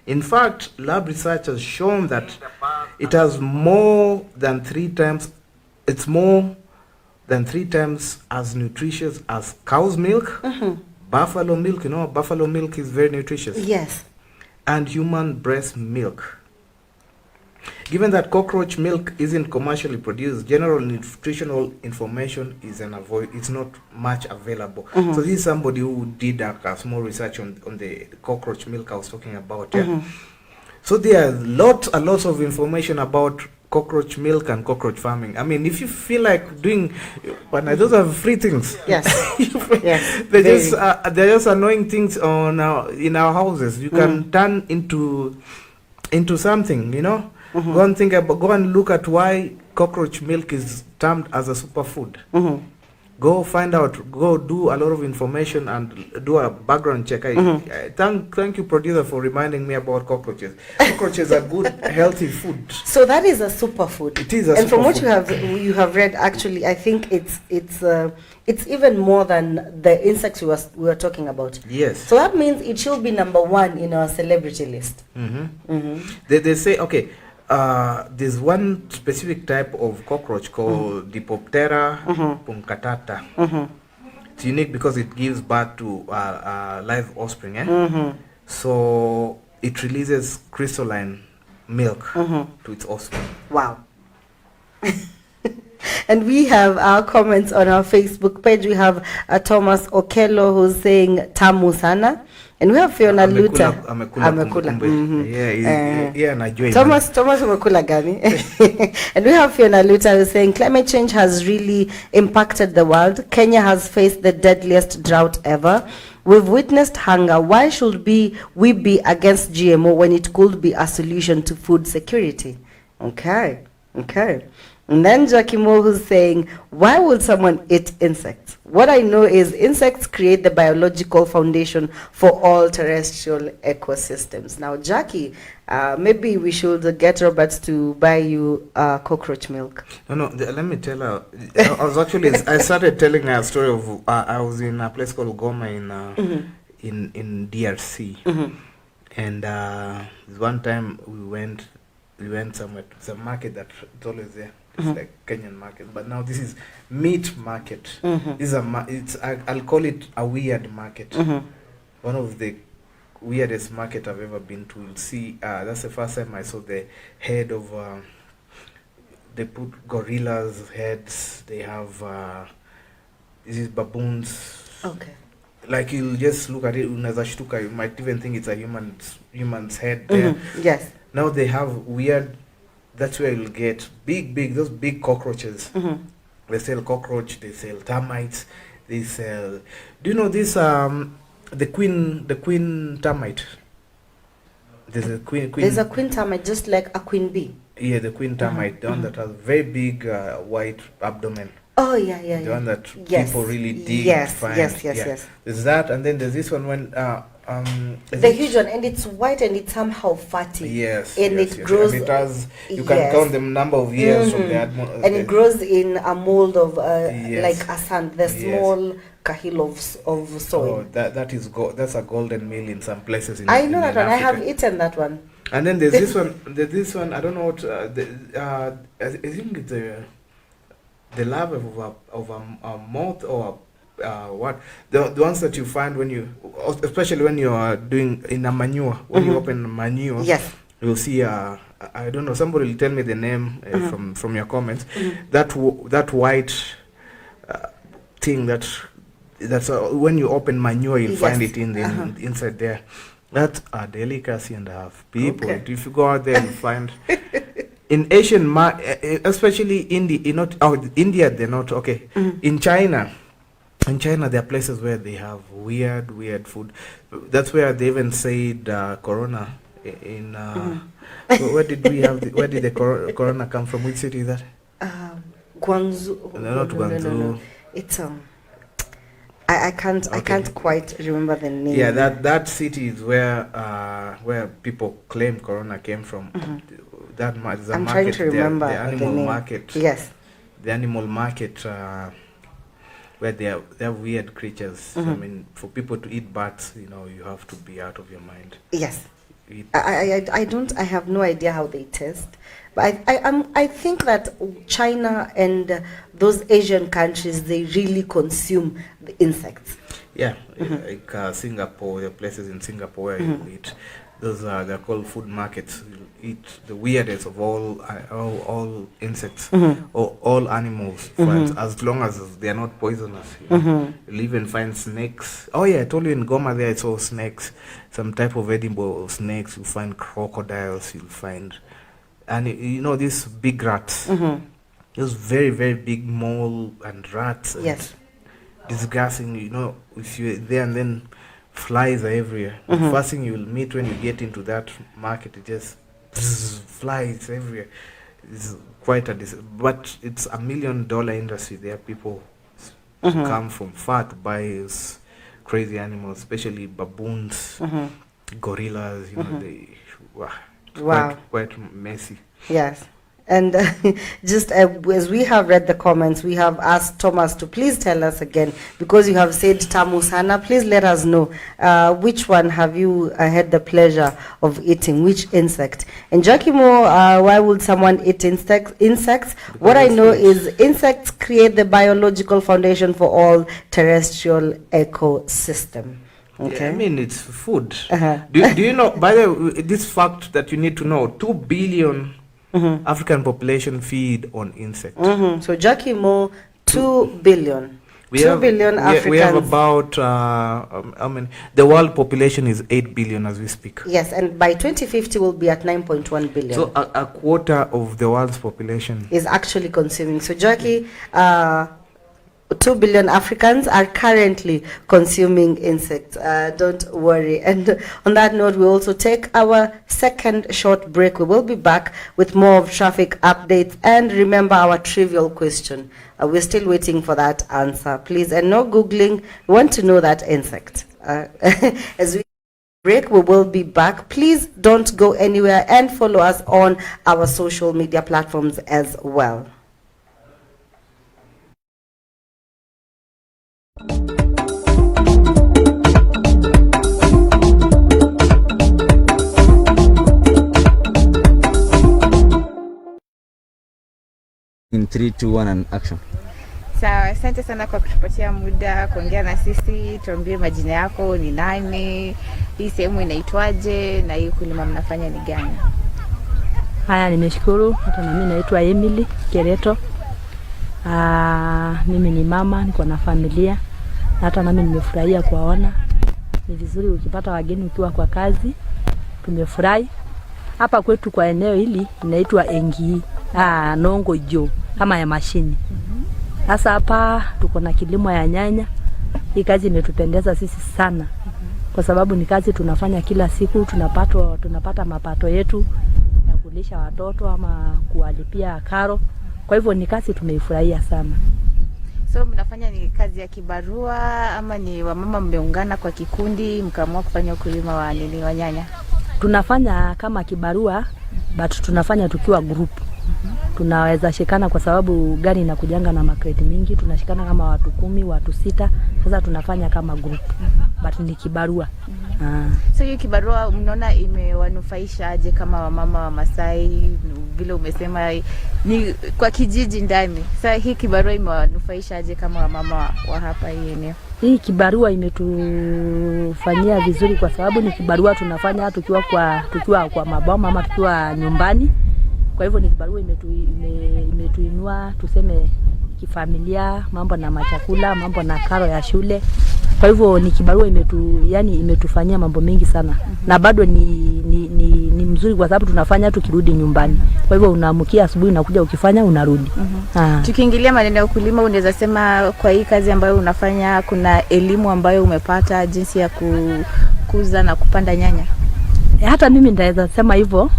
In fact, lab research has shown that it has more than 3 times. It's more than 3 times as nutritious as cow's milk, buffalo milk. You know, buffalo milk is very nutritious. Yes. And human breast milk. Given that cockroach milk isn't commercially produced, general nutritional information is it's not much available. So this is somebody who did a small research on the cockroach milk I was talking about. Yeah? So there are lots of information about cockroach milk and cockroach farming. I mean, if you feel like doing, but those are free things. Yes. Yes. They're just annoying things on in our houses. You can turn into something, you know. Go and look at why cockroach milk is termed as a superfood. Go find out, go do a lot of information and do a background check. I thank you, producer, for reminding me about cockroaches. Cockroaches are good, healthy food. So that is a superfood. It is a and from what superfood. you have read, actually, I think it's even more than the insects we were talking about. Yes. So that means it should be number one in our celebrity list. They say, okay, there's one specific type of cockroach called Dipoptera punctata. It's unique because it gives birth to live offspring. So it releases crystalline milk to its offspring. Wow. And we have our comments on our Facebook page. We have Thomas Okello who's saying tamu sana. And we have Fiona Luta. Amekula. Yeah, najua. Thomas umekula gani? And we have Fiona Luta who's saying climate change has really impacted the world. Kenya has faced the deadliest drought ever. We've witnessed hunger. Why should we be against GMO when it could be a solution to food security? Okay. And then Jackie Moore who's saying, why would someone eat insects? What I know is insects create the biological foundation for all terrestrial ecosystems. Now, Jackie, maybe we should get Robert to buy you cockroach milk. No, let me tell her. I started telling her a story of, I was in a place called Goma in DRC. And one time we went somewhere to some market that it's always there. It's like Kenyan market, but now this is meat market. This is I'll call it a weird market. One of the weirdest market I've ever been to. You'll see, that's the first time I saw the head of. They put gorillas' heads. They have these baboons. Okay. Like you'll just look at it, unaweza shtuka, you might even think it's a human's head there. Yes. Now they have weird. That's where you'll get those big cockroaches. They sell cockroach, they sell termites, they sell. Do you know this? The queen termite. There's a queen. There's a queen termite, just like a queen bee. Yeah, the queen termite, the one that has very big white abdomen. Oh yeah. The one that people really dig. Yes. There's that, and then there's this one when the huge one, and it's white and it's somehow fatty. Yes. And yes, it grows. And it has. You can count the number of years from the and it grows in a mold of Yes. like a sand, the small kahil of soil. Oh, that's a golden meal in some places. I know that one. Africa. I have eaten that one. And then there's this one. There's this one. I don't know what. I think it's the larva of a moth or what the ones that you find when you, especially when you are doing in a manure, when you open manure. Yes. You'll see I don't know, somebody will tell me the name from your comments. That white thing that's when you open manure, you'll find it in the inside there. That's a delicacy and a half. People, if you go out there, you find in Asian especially India, they're not okay. In China, there are places where they have weird food. That's where they even said corona in where did the corona come from? Which city is that? Guangzhou. No, not Guangzhou. No. It's I can't quite remember the name. Yeah, that city is where people claim corona came from. I'm market, trying to remember the animal market. Yes. The animal market where they have weird creatures. I mean, for people to eat bats, you have to be out of your mind. Yes. I have no idea how they taste, but I think that China and those Asian countries, they really consume the insects. Yeah, like Singapore, there are places in Singapore where you eat. Those they're called food markets. You eat the weirdest of all insects or all animals, as long as they are not poisonous. You'll even find snakes. Oh yeah, I told you in Goma there I saw snakes, some type of edible snakes. You'll find crocodiles. You'll find, and these big rats. Those very very big mole and rats. Yes. Disgusting. If you're there and then. Flies are everywhere. The first thing you'll meet when you get into that market, it just flies everywhere. It's quite but it's $1 million industry. There are people to come from far to buy these crazy animals, especially baboons, gorillas. You know, they quite messy. Yes. And just as we have read the comments, we have asked Thomas to please tell us again, because you have said tamu sana, please let us know which one have you had the pleasure of eating, which insect. And Giacomo, why would someone eat insects? Because what I know is insects create the biological foundation for all terrestrial ecosystem. Okay. Yeah, I mean, it's food. Do you know, by the way, this fact that you need to know, 2 billion African population feed on insects. So Giacomo, 2 billion. We have Africans. We have about, I mean, the world population is 8 billion as we speak. Yes, and by 2050 we'll be at 9.1 billion. So a quarter of the world's population is actually consuming. So Jackie, 2 billion Africans are currently consuming insects. Don't worry. And on that note, we also take our second short break. We will be back with more of traffic updates. And remember our trivial question. We're still waiting for that answer, please. And no Googling. We want to know that insect. As we break, we will be back. Please don't go anywhere and follow us on our social media platforms as well. In 3, 2, 1 and action. Sawa, asante sana kwa kutupatia muda kuongea na sisi. Tuambie majina yako, ni nani, hii sehemu inaitwaje, na hii kulima mnafanya ni gani? Haya, nimeshukuru. Hata na mimi naitwa Emily Kereto. Mimi ni mama, niko na familia. Hata na mimi nimefurahia kuwaona. Ni vizuri ukipata wageni ukiwa kwa kazi. Tumefurahi. Hapa kwetu kwa eneo hili inaitwa Engi. Nongo jo kama ya mashini. Sasa hapa tuko na kilimo ya nyanya. Hii kazi imetupendeza sisi sana. Kwa sababu ni kazi tunafanya kila siku, tunapata mapato yetu ya kulisha watoto ama kuwalipia karo. Kwa hivyo ni kazi tumeifurahia sana. So mnafanya ni kazi ya kibarua ama ni wamama mmeungana kwa kikundi mkaamua kufanya ukulima wa nini, wa nyanya? Tunafanya kama kibarua, but tunafanya tukiwa group. Tunaweza shikana kwa sababu gari inakujanga na makreti mingi, tunashikana kama watu 10, watu 6. Sasa tunafanya kama group. But ni kibarua. So hiyo kibarua mnaona imewanufaisha aje kama wamama wa Masai, vile umesema ni kwa kijiji ndani. Sasa hii kibarua imewanufaisha aje kama wamama wa hapa hii eneo? Hii kibarua imetufanyia vizuri kwa sababu ni kibarua tunafanya tukiwa kwa maboma ama tukiwa nyumbani. Kwa hivyo ni kibarua imetuinua tuseme kifamilia, mambo na machakula, mambo na karo ya shule. Kwa hivyo ni kibarua imetufanyia mambo mengi sana. Na bado ni mzuri kwa sababu tunafanya tukirudi nyumbani. Kwa hivyo unaamkia asubuhi na kuja ukifanya unarudi. Tukiingilia maneno ya ukulima, unaweza sema kwa hii kazi ambayo unafanya kuna elimu ambayo umepata jinsi ya kukuza na kupanda nyanya? Hata mimi ndaweza sema hivyo.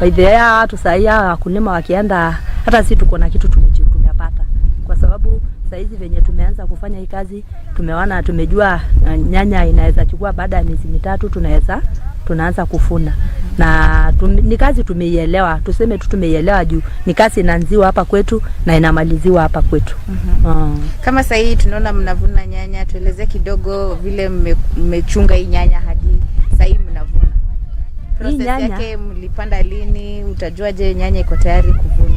By the way, watu sasa wakulima wakienda, hata sisi tuko na kitu tumepata. Kwa sababu sasa hizi venye tumeanza kufanya hii kazi, tumejua nyanya inaweza chukua baada ya miezi 3 tunaanza kufuna. Na ni kazi tumeielewa, tuseme tu tumeielewa juu ni kazi inaanziwa hapa kwetu na inamaliziwa hapa kwetu. Kama sasa hii tunaona mnavuna nyanya, tueleze kidogo vile mmechunga hii nyanya hadi sasa hii mnavuna. Process yake mlipanda lini, utajuaje nyanya iko tayari kuvuna?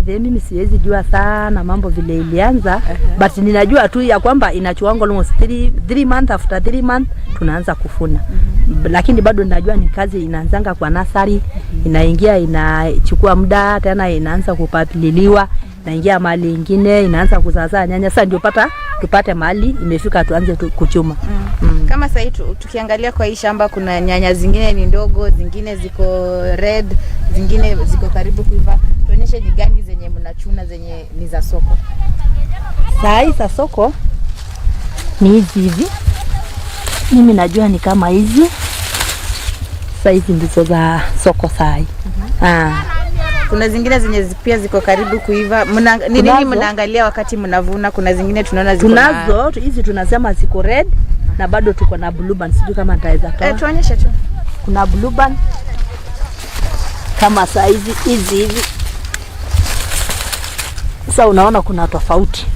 Mimi siwezi jua sana mambo vile ilianza, but ninajua tu ya kwamba inachukua almost 3 months, after 3 months tunaanza kufuna. Lakini bado ninajua ni kazi inaanzanga kwa nasari, inaingia inachukua muda, tena inaanza kupapililiwa, inaingia mahali nyingine inaanza kuzaa nyanya. Sasa ndio tupate mahali imefika tuanze kuchuma. Kama sasa hii tukiangalia kwa hii shamba kuna nyanya zingine ni ndogo, zingine ziko red, zingine ziko karibu kuiva. Tuonyeshe ni gani zenye mnachuna zenye ni za soko. Saa hii za soko ni hizi. Mimi najua ni kama hizi. Saa hizi ndizo za soko saa hii. Kuna zingine zenye pia ziko karibu kuiva. Ni nini mnaangalia wakati mnavuna? Kuna zingine tunaona ziko tunazo hizi tunasema ziko red na bado tuko na blue band. Sijui kama nitaweza toa. Tuonyeshe tu. Kuna blue band kama size hivi. Sasa unaona kuna tofauti.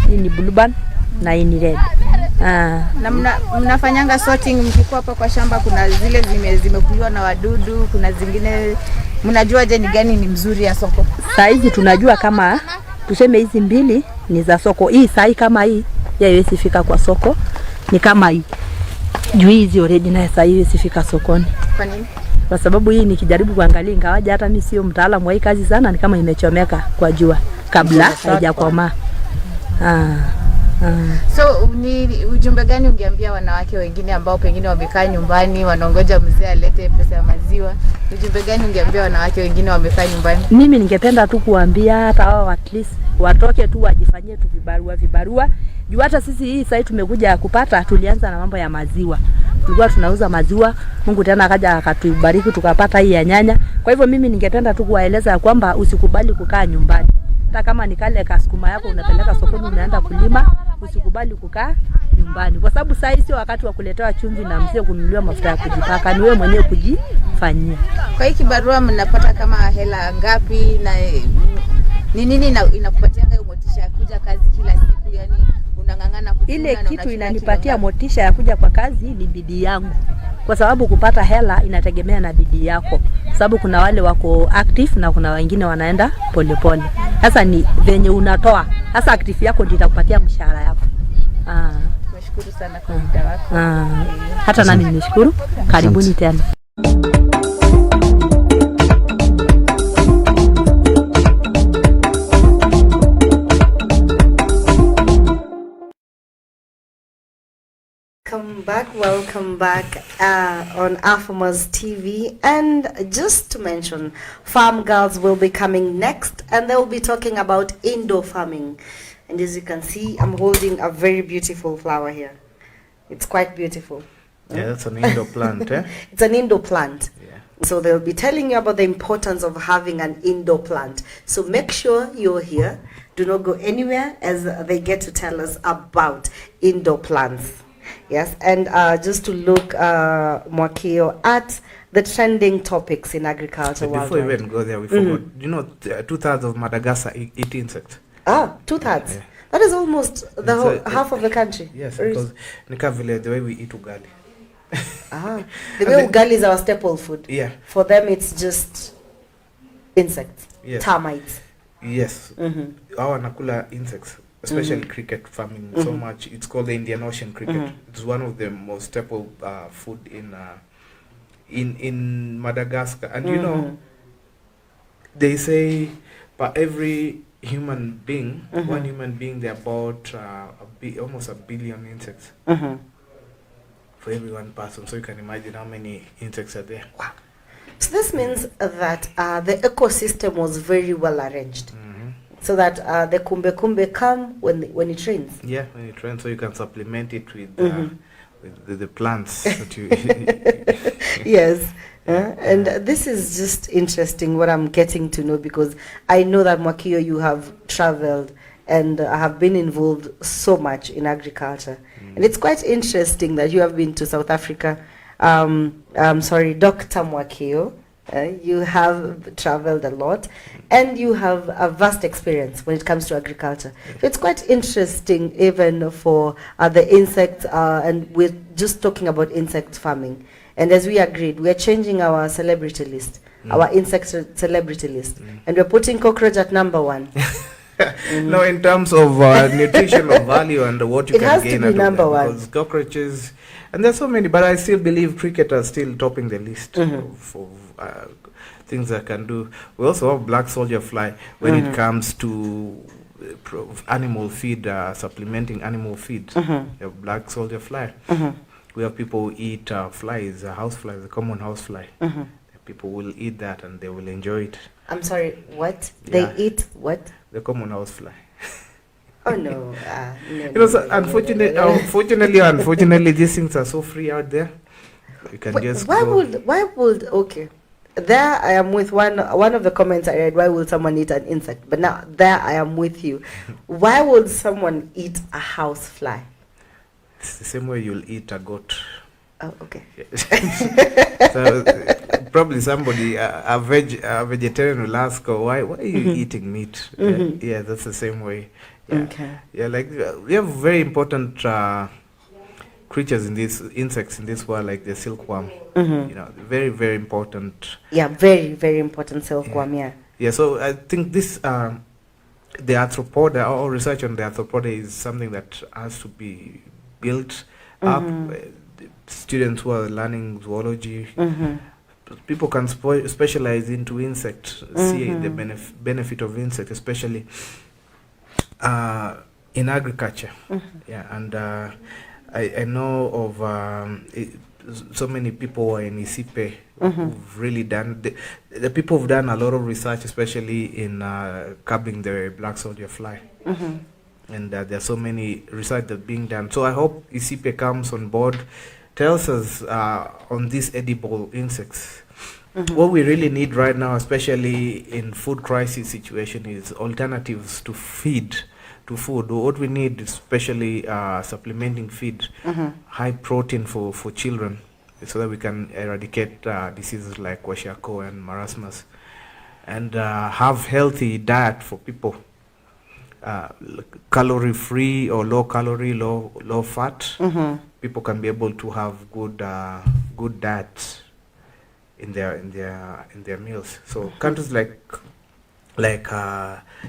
Hii ni blue band na hii ni red. Na mnafanyanga sorting mkikuwa hapa kwa shamba? Kuna zile zimekuliwa na wadudu, kuna zingine mnajua je ni gani ni mzuri ya soko? Saizi tunajua kama tuseme hizi mbili ni za soko. Hii sai kama hii haiwezi fika kwa soko, ni kama hii. Juu hizi already na sai haiwezi fika sokoni. Kwa nini? Kwa sababu hii nikijaribu kuangalia ingawaje hata mimi sio mtaalamu wa hii kazi sana, ni kama imechomeka kwa jua kabla haijakomaa. So ni ujumbe gani ungeambia wanawake wengine ambao pengine wamekaa nyumbani wanaongoja mzee alete pesa ya maziwa? Ujumbe gani ungeambia wanawake wengine wamekaa nyumbani? Mimi ningependa tu kuambia hata wao at least watoke tu wajifanyie tu vibarua. Juu hata sisi hii sasa tumekuja kupata, tulianza na mambo ya maziwa. Tulikuwa tunauza maziwa, Mungu tena akaja akatubariki tukapata hii ya nyanya. Kwa hivyo mimi ningependa tu kuwaeleza kwamba usikubali kukaa nyumbani. Hata kama ni kale kasukuma yako unapeleka sokoni unaenda kulima, usikubali kukaa nyumbani. Kwa sababu sasa sio wakati wa kuletewa chumvi na mzee kununuliwa mafuta ya kujipaka, ni wewe mwenyewe kujifanyia. Kwa hii kibarua mnapata kama hela ngapi na ni nini inakupatia hiyo motisha ya kuja kazi kila siku? Yani unangangana kufanya ile kitu inanipatia motisha ya kuja kwa kazi ni bidii yangu. Kwa sababu kupata hela inategemea na bidii yako. Sababu kuna wale wako active na kuna wengine wanaenda polepole. Sasa ni venye unatoa. Sasa active yako ndio itakupatia mshahara yako. Nashukuru sana kwa muda wako. Hata nani nimeshukuru. Karibuni tena. Welcome back on Afamaz TV. And just to mention, Farm Girls will be coming next and they will be talking about indoor farming. And as you can see, I'm holding a very beautiful flower here. It's quite beautiful. Yeah, that's an indoor plant, eh? It's an indoor plant. Yeah. So they'll be telling you about the importance of having an indoor plant. So make sure you're here. Do not go anywhere as they get to tell us about indoor plants. Yes, and just to look, Mwakio, at the trending topics in agriculture worldwide. Before we even go there, we forgot. You know, 2/3 of Madagascar eat insects. 2/3. Yeah. That is almost the whole half of the country. Yes, because Nikavile, the way we eat ugali. The way ugali is our staple food. Yeah. For them, it's just insects, yes. termites. Yes. Our nakula insects. Especially cricket farming so much. It's called the Indian Ocean cricket. It's one of the most staple food in Madagascar. And you know, they say for every human being, one human being, there are about almost 1 billion insects for every one person. So you can imagine how many insects are there. Wow. So this means that the ecosystem was very well arranged. So that the kumbe come when it rains. Yeah, when it rains, so you can supplement it with the plants that you. Yes, and this is just interesting. What I'm getting to know, because I know that Mwakio, you have traveled and have been involved so much in agriculture, and it's quite interesting that you have been to South Africa. I'm sorry, Dr. Mwakio. You have traveled a lot and you have a vast experience when it comes to agriculture. So it's quite interesting even for the insects, and we're just talking about insect farming. And as we agreed, we are changing our celebrity list, our insect celebrity list, and we're putting cockroach at number 1. No, in terms of nutritional value and what you it can has gain to be number out of them, 1. because cockroaches, and there's so many, but I still believe cricket are still topping the list of things that can do. We also have black soldier fly when it comes to animal feed, supplementing animal feed. You have black soldier fly. We have people who eat flies, house flies, the common house fly. People will eat that and they will enjoy it. I'm sorry, what? Yeah. They eat what? The common house fly. Oh no. You know, so unfortunately, these things are so free out there. You can just why go. would okay? there I am with one of the comments I read. Why would someone eat an insect? But now there I am with you. Why would someone eat a house fly? It's the same way you'll eat a goat. Oh, okay. So probably somebody, a vegetarian will ask, oh, why are you eating meat? Yeah, that's the same way. Yeah. Okay. Yeah, like we have very important creatures in this, insects in this world, like the silkworm. You know, very, very important. Yeah, very, very important silkworm, yeah. Yeah, so I think this, the arthropoda, or research on the arthropoda is something that has to be built up. Students who are learning zoology, people can specialize into insect, see the benefit of insect, especially in agriculture. Yeah, and I know of so many people who are in Isipe who've really done, the people who've done a lot of research, especially in curbing the black soldier fly. And there are so many research that being done. So I hope Isipe comes on board, tells us on these edible insects. What we really need right now, especially in food crisis situation, is alternatives to food. What we need is especially supplementing feed, high protein for children, so that we can eradicate diseases like kwashiorkor and marasmus, and have healthy diet for people. Calorie free or low calorie, low fat. People can be able to have good diets in their meals. So countries like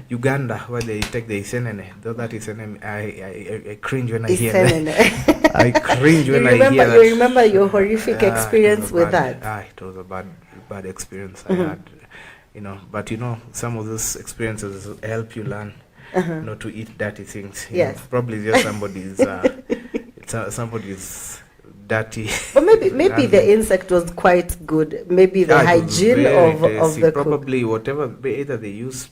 Uganda, where they take the isenene, though that is I cringe when I hear that. I cringe when I hear that. You remember your horrific experience with that? It was a bad experience I had. You know, but you know, some of those experiences help you learn not to eat dirty things. Yes. Know, probably just somebody's dirty. But maybe the insect was quite good. Maybe the hygiene of the probably cook. Whatever, either they use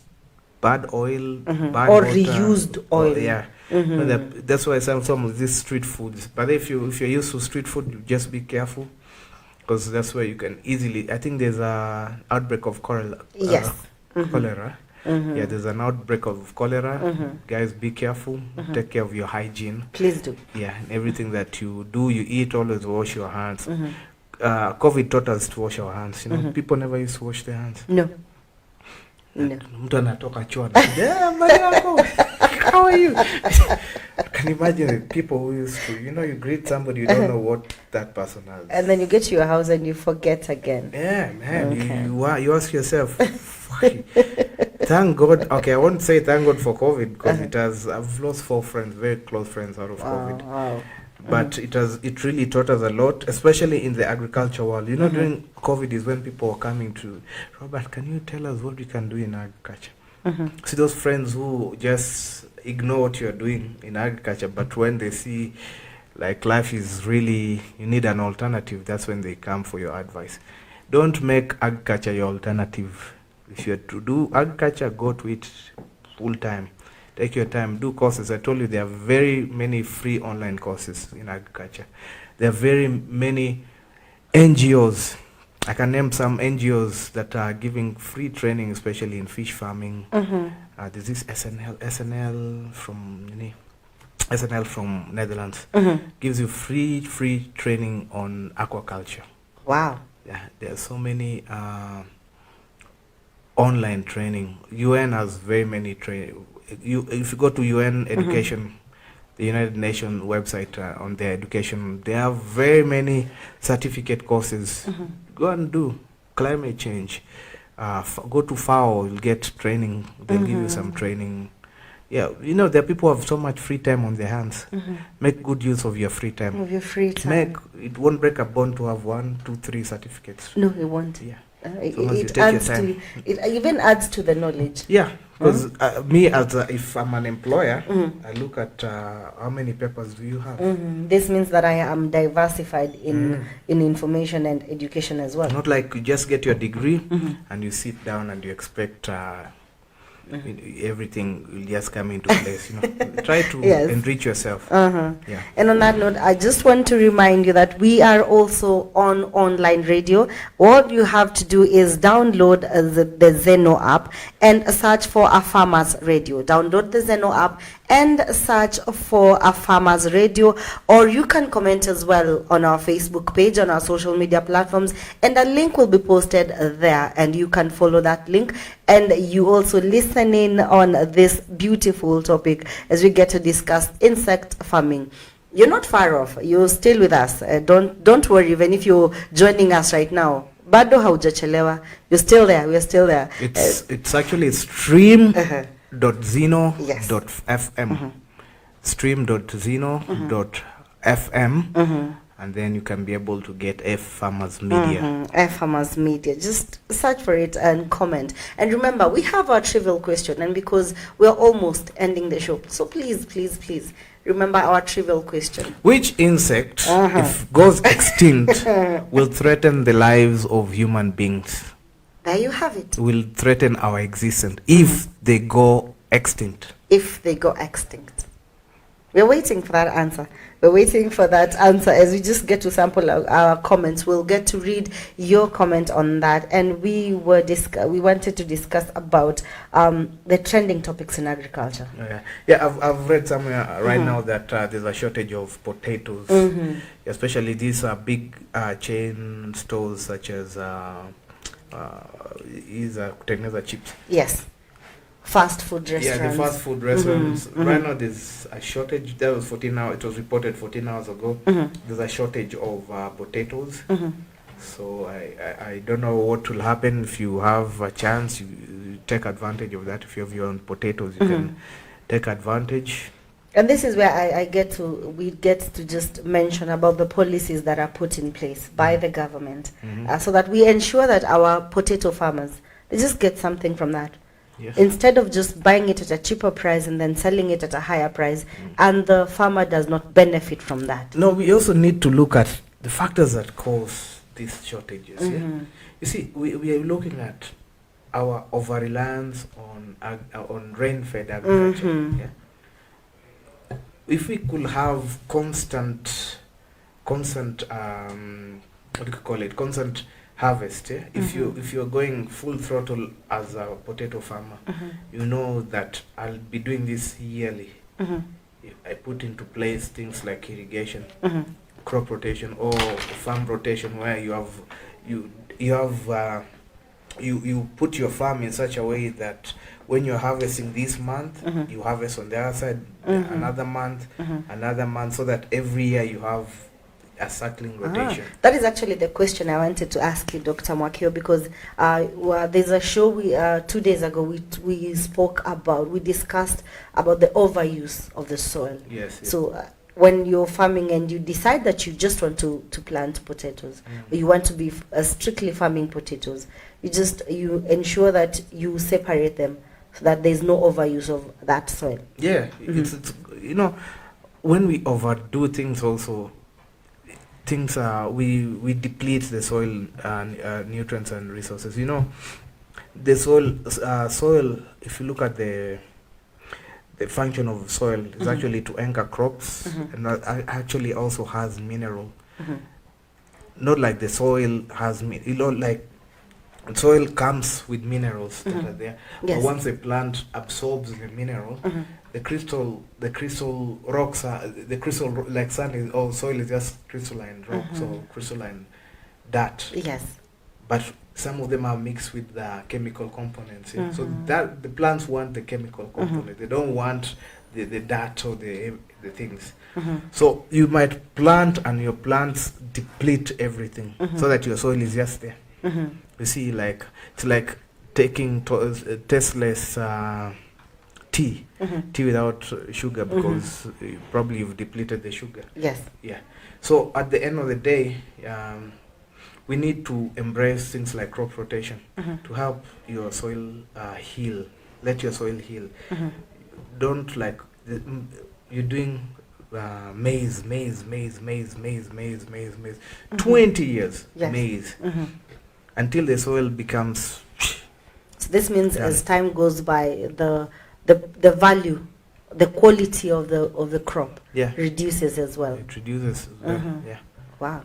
bad oil, bad or water, reused oil. Yeah. No, that's why some of these street foods. But if you're used to street food, you just be careful, because that's where you can easily. I think there's a outbreak of cholera. Yes. Cholera. Yeah, there's an outbreak of cholera. Guys, be careful. Take care of your hygiene. Please do. Yeah, and everything that you do, you eat, always wash your hands. COVID taught us to wash our hands. You know, people never used to wash their hands. No. Mtu anatoka choo. How are you? Can you imagine the people who used to, you greet somebody, you don't know what that person has. And then you get to your house and you forget again. Yeah, man. Okay. You ask yourself, thank God. Okay, I won't say thank God for COVID, because I've lost 4 friends, very close friends out of COVID. Wow. But it really taught us a lot, especially in the agriculture world. During COVID is when people were coming to, Robert, can you tell us what we can do in agriculture? See those friends who just ignore what you're doing in agriculture, but when they see like life is really, you need an alternative, that's when they come for your advice. Don't make agriculture your alternative. If you're to do agriculture, go to it full time. Take your time, do courses. I told you there are very many free online courses in agriculture. There are very many NGOs. I can name some NGOs that are giving free training, especially in fish farming. There's this SNL from Netherlands. Gives you free training on aquaculture. Wow. Yeah, there are so many online training. UN has very many training. If you go to UN Education, the United Nations website on their education, they have very many certificate courses. Go and do climate change. Go to FAO, you'll get training. They'll give you some training. Yeah, there are people who have so much free time on their hands. Make good use of your free time. It won't break a bone to have 1, 2, 3 certificates. No, it won't. Yeah. It even adds to the knowledge. Yeah, because me if I'm an employer, I look at how many papers do you have. This means that I am diversified in information and education as well. Not like you just get your degree and you sit down and you expect everything will just come into place. Try to Yes. enrich yourself. Uh-huh. Yeah. And on that note, I just want to remind you that we are also on online radio. All you have to do is download the Zeno app and search for a farmers radio. Download the Zeno app and search for a farmers radio, or you can comment as well on our Facebook page, on our social media platforms, and a link will be posted there, and you can follow that link, and you also listen in on this beautiful topic as we get to discuss insect farming. You're not far off, you're still with us. Don't worry, even if you're joining us right now, bado haujachelewa, you're still there, we're still there. It's actually stream Uh-huh. .zeno.fm. Stream.zeno.fm. And then you can be able to get F Farmers Media. F Farmers Media. Just search for it and comment. And remember, we have our trivial question, and because we're almost ending the show, so please, please, please remember our trivial question. Which insect, if goes extinct, will threaten the lives of human beings? There you have it. Will threaten our existence if they go extinct. If they go extinct. We're waiting for that answer. We're waiting for that answer as we just get to sample our comments. We'll get to read your comment on that. And we wanted to discuss about the trending topics in agriculture. I've read somewhere right now that there's a shortage of potatoes, especially these big chain stores such as kutengeneza chips. Yes. Fast food restaurants. Yeah, the fast food restaurants. Right now there's a shortage. That was 14 hours. It was reported 14 hours ago. There's a shortage of potatoes. So I don't know what will happen if you have a chance. You take advantage of that. If you have your own potatoes, you can take advantage. And this is where we get to just mention about the policies that are put in place by the government, so that we ensure that our potato farmers, they just get something from that. Yes. Instead of just buying it at a cheaper price and then selling it at a higher price, and the farmer does not benefit from that. No, we also need to look at the factors that cause these shortages. Yeah? You see, we are looking at our over-reliance on rain-fed agriculture. Yeah? If we could have constant constant harvest, yeah? If you're going full throttle as a potato farmer, you know that I'll be doing this yearly. If I put into place things like irrigation, crop rotation, or farm rotation, where you put your farm in such a way that when you're harvesting this month, you harvest on the other side another month, so that every year you have a circling rotation. That is actually the question I wanted to ask you, Dr. Mwakio, because there's a show 2 days ago we discussed about the overuse of the soil. Yes. So when you're farming and you decide that you just want to plant potatoes, or you want to be strictly farming potatoes, you ensure that you separate them so that there's no overuse of that soil. Yeah, it's when we overdo things also, we deplete the soil nutrients and resources. The soil, if you look at the function of soil, is actually to anchor crops, and actually also has mineral. Not like the soil has like soil comes with minerals that are there. Yes. But once a plant absorbs the mineral, the crystal rocks like sand soil is just crystalline rocks or crystalline dirt. Yes. But some of them are mixed with the chemical components. Yeah? So that the plants want the chemical component. They don't want the dirt or the things. So you might plant and your plants deplete everything so that your soil is just there. You see, it's like taking tasteless tea without sugar, because probably you've depleted the sugar. Yes. Yeah. So at the end of the day, we need to embrace things like crop rotation to help your soil heal. Let your soil heal. Don't you're doing maize. 20 years Yes. maize until the soil becomes So this means Yeah. as time goes by, the value, the quality of the crop Yeah. reduces as well. It reduces. Well, Mhm. yeah. Wow.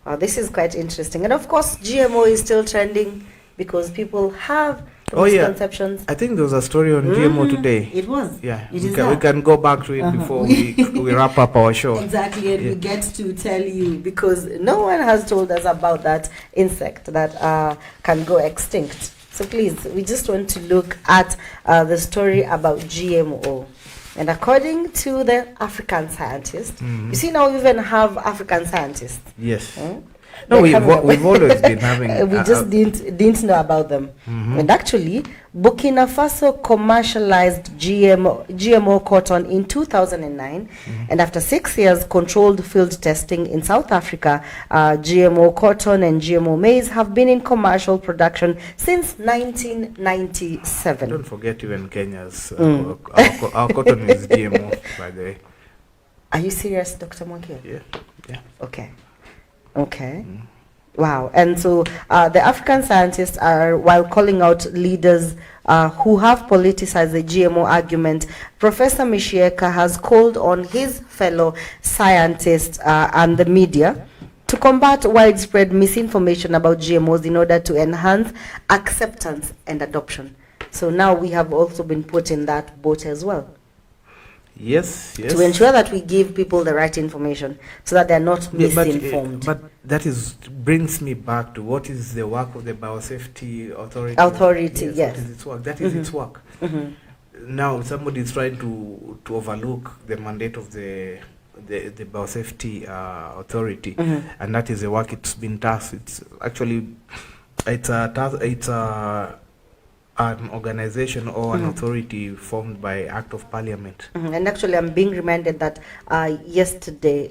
Wow, this is quite interesting. And of course, GMO is still trending because people have Oh, yeah. misconceptions. I think there was a story on GMO today. It was. Yeah, It we is can, we that. can go back to it before we wrap up our show. Exactly, and Yeah. we get to tell you because no one has told us about that insect that can go extinct. So please, we just want to look at the story about GMO. And according to the African scientists, you see now we even have African scientists. Yes. They're No, coming up. we've always been having. We just didn't know about them. And actually, Burkina Faso commercialized GMO cotton in 2009, and after 6 years controlled field testing in South Africa, GMO cotton and GMO maize have been in commercial production since 1997. Don't forget even Kenya's. Our cotton is GMO, by the way. Are you serious, Dr. Monkey? Yeah. Yeah. Okay. Okay. Wow. And so the African scientists are, while calling out leaders who have politicized the GMO argument, Professor Mishieka has called on his fellow scientists and the media to combat widespread misinformation about GMOs in order to enhance acceptance and adoption. So now we have also been put in that boat as well, Yes. Yes. to ensure that we give people the right information so that they're not Yeah, misinformed. but that brings me back to what is the work of the Biosafety Authority. Yes. What is its work? That is its work. Now somebody is trying to overlook the mandate of the Biosafety Authority, and that is the work it's been tasked. It's actually an organization or an authority formed by Act of Parliament. And actually, I'm being reminded that yesterday,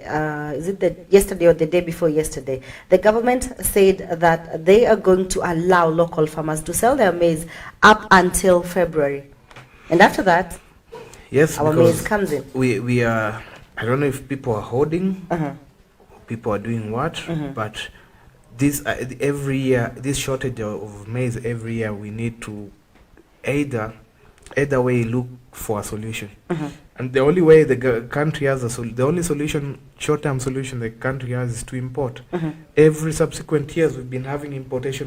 yesterday or the day before yesterday, the government said that they are going to allow local farmers to sell their maize up until February. And after that, Yes, our because maize comes in. we are. I don't know if people are hoarding, people are doing what, but this every year, this shortage of maize every year, we need to either way look for a solution. And the only way the country has the only solution, short-term solution the country has, is to import. Every subsequent years, we've been having importation